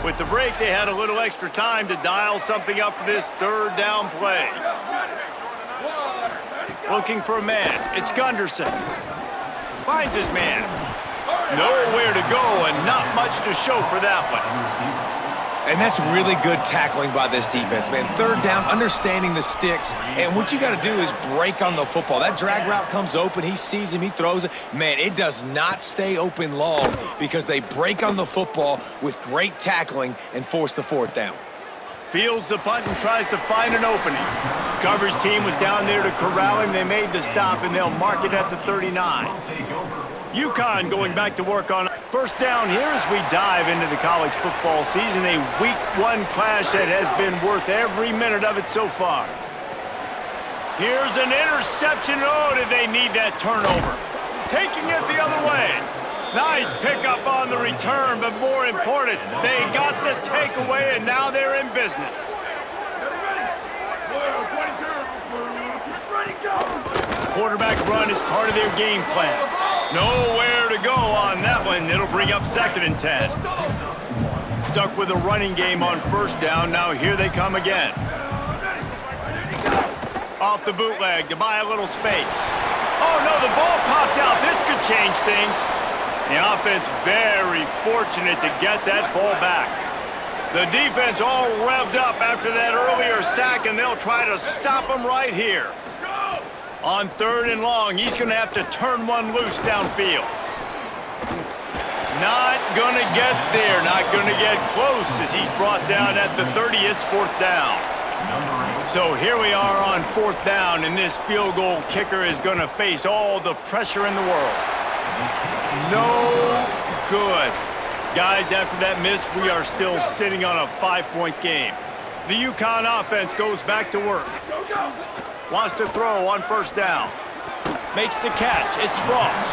With the break, they had a little extra time to dial something up for this 3rd down play. Looking for a man. It's Gunderson. Finds his man. Nowhere to go and not much to show for that one. And that's really good tackling by this defense, man. 3rd down, understanding the sticks. And what you got to do is break on the football. That drag route comes open. He sees him. He throws it. Man, it does not stay open long because they break on the football with great tackling and force the 4th down. Fields the punt and tries to find an opening. The coverage team was down there to corral him. They made the stop, and they'll mark it at the 39. UConn going back to work on first down here as we dive into the college football season. A week 1 clash that has been worth every minute of it so far. Here's an interception. Oh, did they need that turnover? Taking it the other way. Nice pickup on the return, but more important, they got the takeaway, and now they're in business. Quarterback run is part of their game plan. Nowhere to go on that one. It'll bring up 2nd and 10. Stuck with a running game on first down. Now here they come again. Off the bootleg to buy a little space. Oh, no, the ball popped out. This could change things. The offense very fortunate to get that ball back. The defense all revved up after that earlier sack, and they'll try to stop them right here. On 3rd and long, he's going to have to turn one loose downfield. Not going to get there, not going to get close as he's brought down at the 30. It's 4th down. So here we are on 4th down, and this field goal kicker is going to face all the pressure in the world. No good. Guys, after that miss, we are still sitting on a 5-point game. The UConn offense goes back to work. Wants to throw on first down. Makes the catch. It's Ross.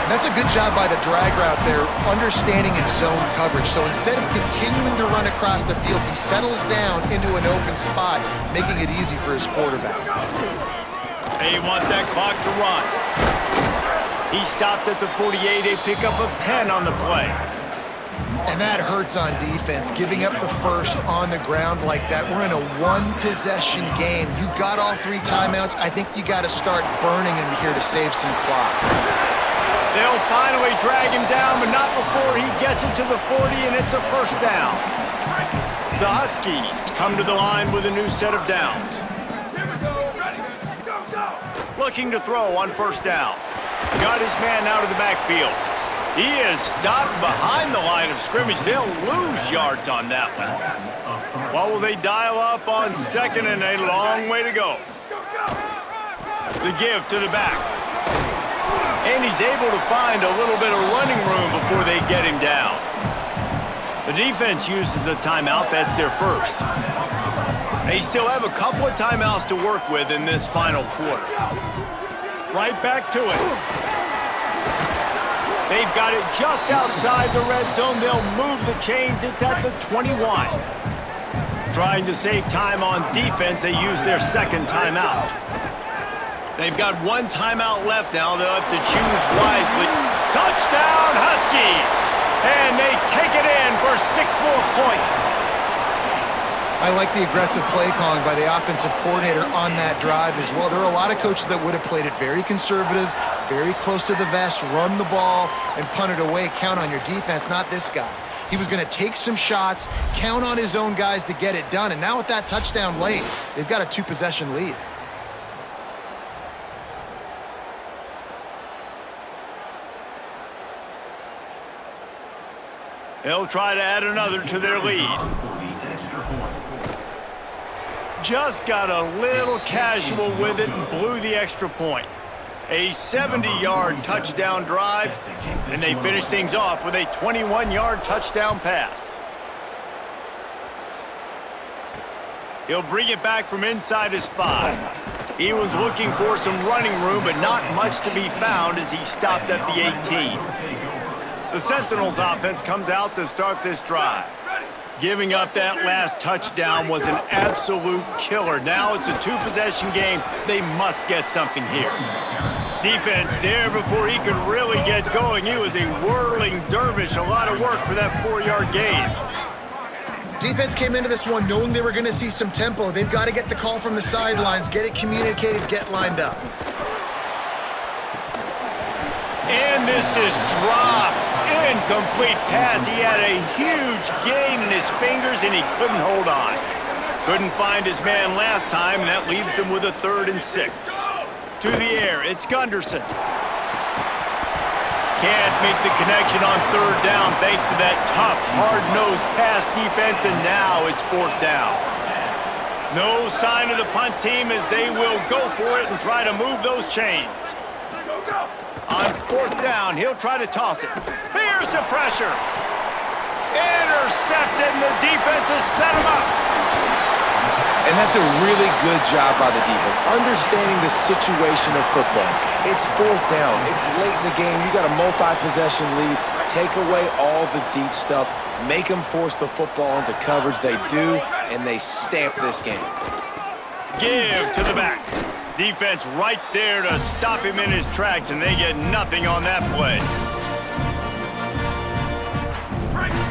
And that's a good job by the drag route there, understanding its zone coverage. So instead of continuing to run across the field, he settles down into an open spot, making it easy for his quarterback. They want that clock to run. He stopped at the 48, a pickup of 10 on the play. And that hurts on defense, giving up the first on the ground like that. We're in a one-possession game. You've got all 3 timeouts. I think you got to start burning him here to save some clock. They'll finally drag him down, but not before he gets it to the 40, and it's a first down. The Huskies come to the line with a new set of downs. Looking to throw on first down. Got his man out of the backfield. He is stopped behind the line of scrimmage. They'll lose yards on that one. Well, will they dial up on second, and a long way to go. The give to the back. And he's able to find a little bit of running room before they get him down. The defense uses a timeout. That's their first. They still have a couple of timeouts to work with in this final quarter. Right back to it. They've got it just outside the red zone. They'll move the chains. It's at the 21. Trying to save time on defense, they use their second timeout. They've got 1 timeout left now. They'll have to choose wisely. Touchdown, Huskies! And they take it in for 6 more points. I like the aggressive play calling by the offensive coordinator on that drive as well. There are a lot of coaches that would have played it very conservative, very close to the vest, run the ball, and punt it away. Count on your defense, not this guy. He was going to take some shots, count on his own guys to get it done. And now with that touchdown late, they've got a 2-possession lead. They'll try to add another to their lead. Just got a little casual with it and blew the extra point. A 70-yard touchdown drive, and they finish things off with a 21-yard touchdown pass. He'll bring it back from inside his 5. He was looking for some running room, but not much to be found as he stopped at the 18. The Sentinels offense comes out to start this drive. Giving up that last touchdown was an absolute killer. Now it's a 2-possession game. They must get something here. Defense there before he could really get going. He was a whirling dervish. A lot of work for that 4-yard gain. Defense came into this one knowing they were going to see some tempo. They've got to get the call from the sidelines, get it communicated, get lined up. And this is dropped. Incomplete pass. He had a huge gain in his fingers, and he couldn't hold on. Couldn't find his man last time, and that leaves him with a 3rd and 6. To the air, it's Gunderson. Can't make the connection on 3rd down thanks to that tough, hard-nosed pass defense, and now it's 4th down. No sign of the punt team as they will go for it and try to move those chains. On 4th down, he'll try to toss it. Here's the pressure. Intercepted, and the defense has set him up. And that's a really good job by the defense, understanding the situation of football. It's 4th down. It's late in the game. You got a multi-possession lead. Take away all the deep stuff. Make them force the football into coverage. They do, and they stamp this game. Give to the back. Defense right there to stop him in his tracks, and they get nothing on that play.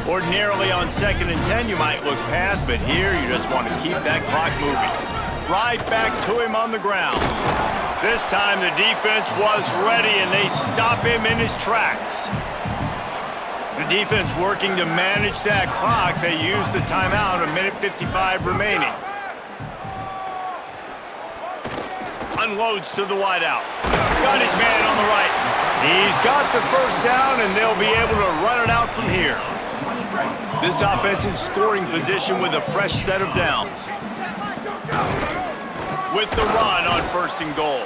Ordinarily on 2nd and 10, you might look past, but here you just want to keep that clock moving. Right back to him on the ground. This time the defense was ready, and they stop him in his tracks. The defense working to manage that clock. They use the timeout, 1:55 remaining. Unloads to the wideout. Got his man on the right. He's got the first down, and they'll be able to run it out from here. This offense in scoring position with a fresh set of downs. With the run on 1st and goal.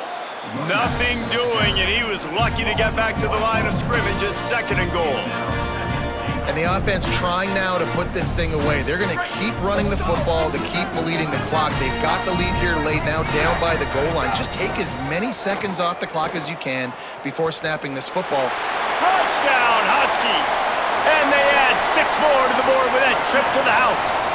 Nothing doing, and he was lucky to get back to the line of scrimmage at 2nd and goal. And the offense trying now to put this thing away. They're going to keep running the football to keep bleeding the clock. They've got the lead here late, now down by the goal line. Just take as many seconds off the clock as you can before snapping this football. Touchdown, Huskies! And they add 6 more to the board with that trip to the house.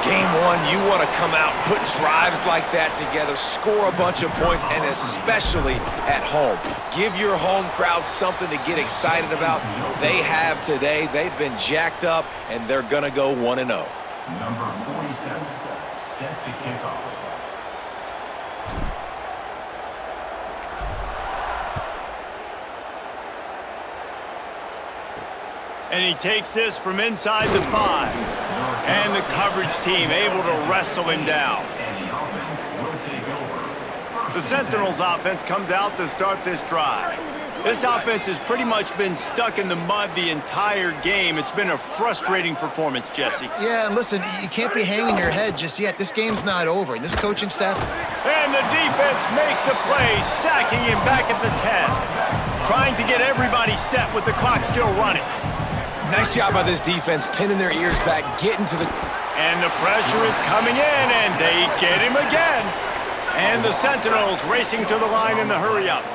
Game 1, you want to come out, put drives like that together, score a bunch of points, and especially at home. Give your home crowd something to get excited about. They have today. They've been jacked up, and they're going to go 1-0. Number 47, set to kick off. And he takes this from inside the 5. And the coverage team able to wrestle him down. The Sentinels offense comes out to start this drive. This offense has pretty much been stuck in the mud the entire game. It's been a frustrating performance, Jesse. Yeah, and listen, you can't be hanging your head just yet. This game's not over. And this coaching staff... And the defense makes a play, sacking him back at the 10. Trying to get everybody set with the clock still running. Nice job by this defense, pinning their ears back, getting to the... And the pressure is coming in, and they get him again. And the Sentinels racing to the line in the hurry-up.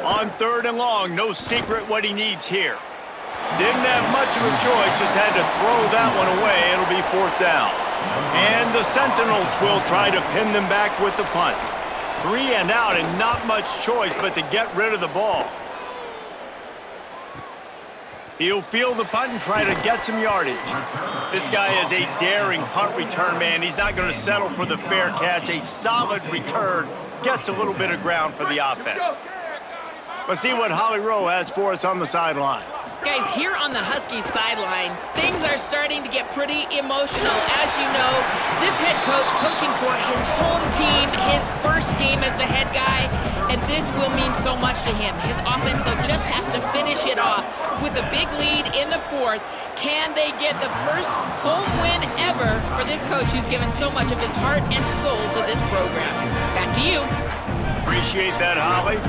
On 3rd and long, no secret what he needs here. Didn't have much of a choice, just had to throw that one away. It'll be 4th down. And the Sentinels will try to pin them back with the punt. 3 and out, and not much choice but to get rid of the ball. He'll field the punt and try to get some yardage. This guy is a daring punt return man. He's not going to settle for the fair catch. A solid return gets a little bit of ground for the offense. Let's see what Holly Rowe has for us on the sideline. Guys, here on the Huskies sideline, things are starting to get pretty emotional. As you know, this head coach coaching for his home team, his first game as the head guy, and this will mean so much to him. His offense, though, just has to finish it off with a big lead in the 4th. Can they get the first home win ever for this coach who's given so much of his heart and soul to this program? Back to you. Appreciate that, Holly.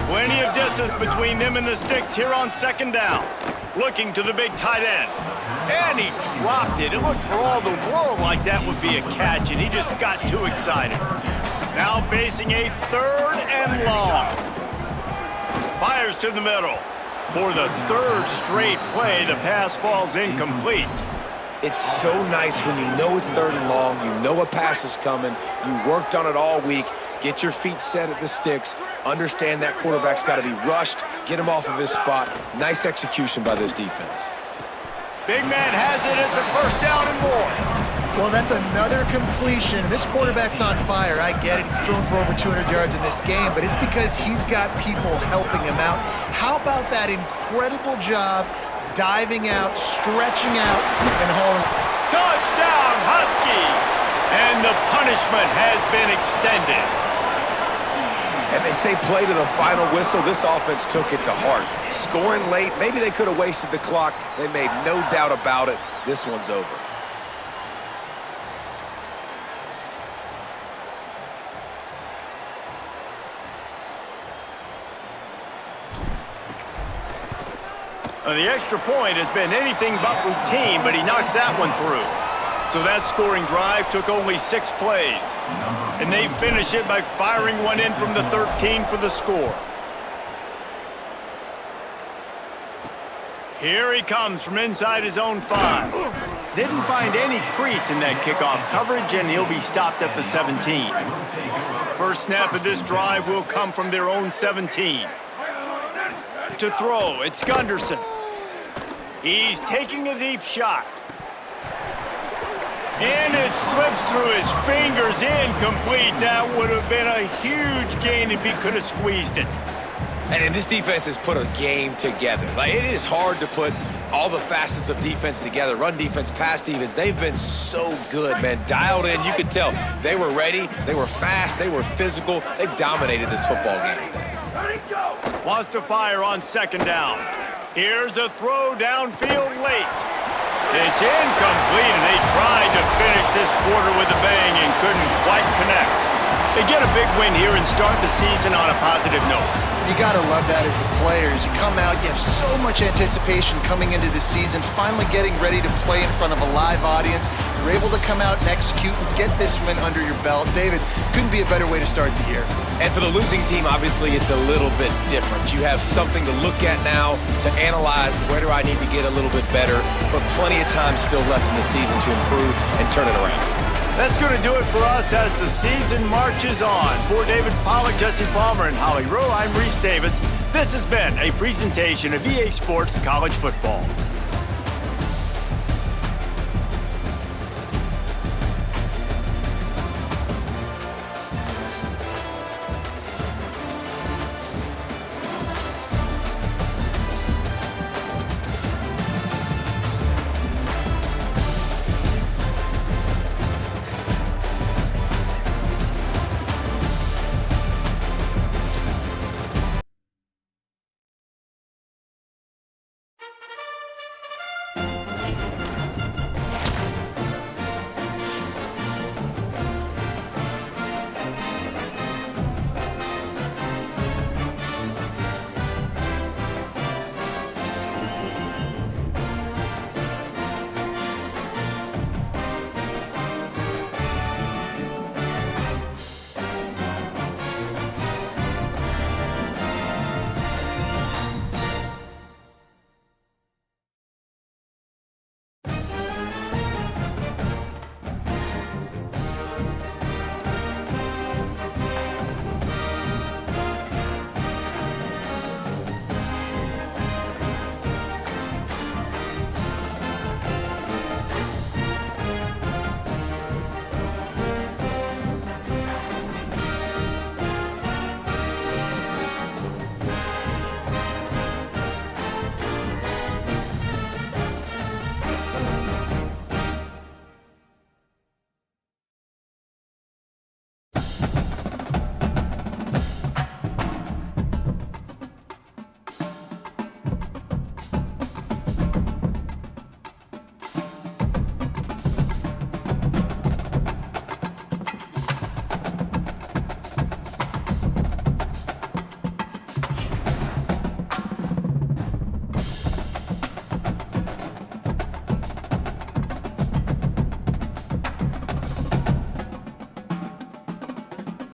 Plenty of distance between them and the sticks here on 2nd down. Looking to the big tight end. And he dropped it. It looked for all the world like that would be a catch, and he just got too excited. Now facing a 3rd and long. Fires to the middle. For the 3rd straight play, the pass falls incomplete. It's so nice when you know it's 3rd and long, you know a pass is coming, you worked on it all week, get your feet set at the sticks, understand that quarterback's got to be rushed, get him off of his spot. Nice execution by this defense. Big man has it. It's a 1st down and more. Well, that's another completion. This quarterback's on fire. I get it. He's thrown for over 200 yards in this game, but it's because he's got people helping him out. How about that incredible job diving out, stretching out, and hauling? Touchdown, Huskies! And the punishment has been extended. And they say play to the final whistle. This offense took it to heart. Scoring late, maybe they could have wasted the clock. They made no doubt about it. This one's over. The extra point has been anything but routine, but he knocks that one through. So that scoring drive took only 6 plays. And they finish it by firing one in from the 13 for the score. Here he comes from inside his own 5. Didn't find any crease in that kickoff coverage, and he'll be stopped at the 17. First snap of this drive will come from their own 17. To throw, it's Gunderson. He's taking a deep shot. And it slips through his fingers, incomplete. That would have been a huge gain if he could have squeezed it. And this defense has put a game together. Like, it is hard to put all the facets of defense together. Run defense, pass defense. They've been so good, man. Dialed in. You could tell they were ready. They were fast. They were physical. They dominated this football game today. Wants to fire on 2nd down. Here's a throw downfield late. It's incomplete, and they tried to finish this quarter with a bang and couldn't quite connect. They get a big win here and start the season on a positive note. You gotta love that as the players. You come out, you have so much anticipation coming into the season, finally getting ready to play in front of a live audience. You're able to come out and execute and get this win under your belt. David, couldn't be a better way to start the year. And for the losing team, obviously, it's a little bit different. You have something to look at now to analyze where do I need to get a little bit better, but plenty of time still left in the season to improve and turn it around. That's going to do it for us as the season marches on. For David Pollack, Jesse Palmer, and Holly Rowe, I'm Reese Davis. This has been a presentation of EA Sports College Football.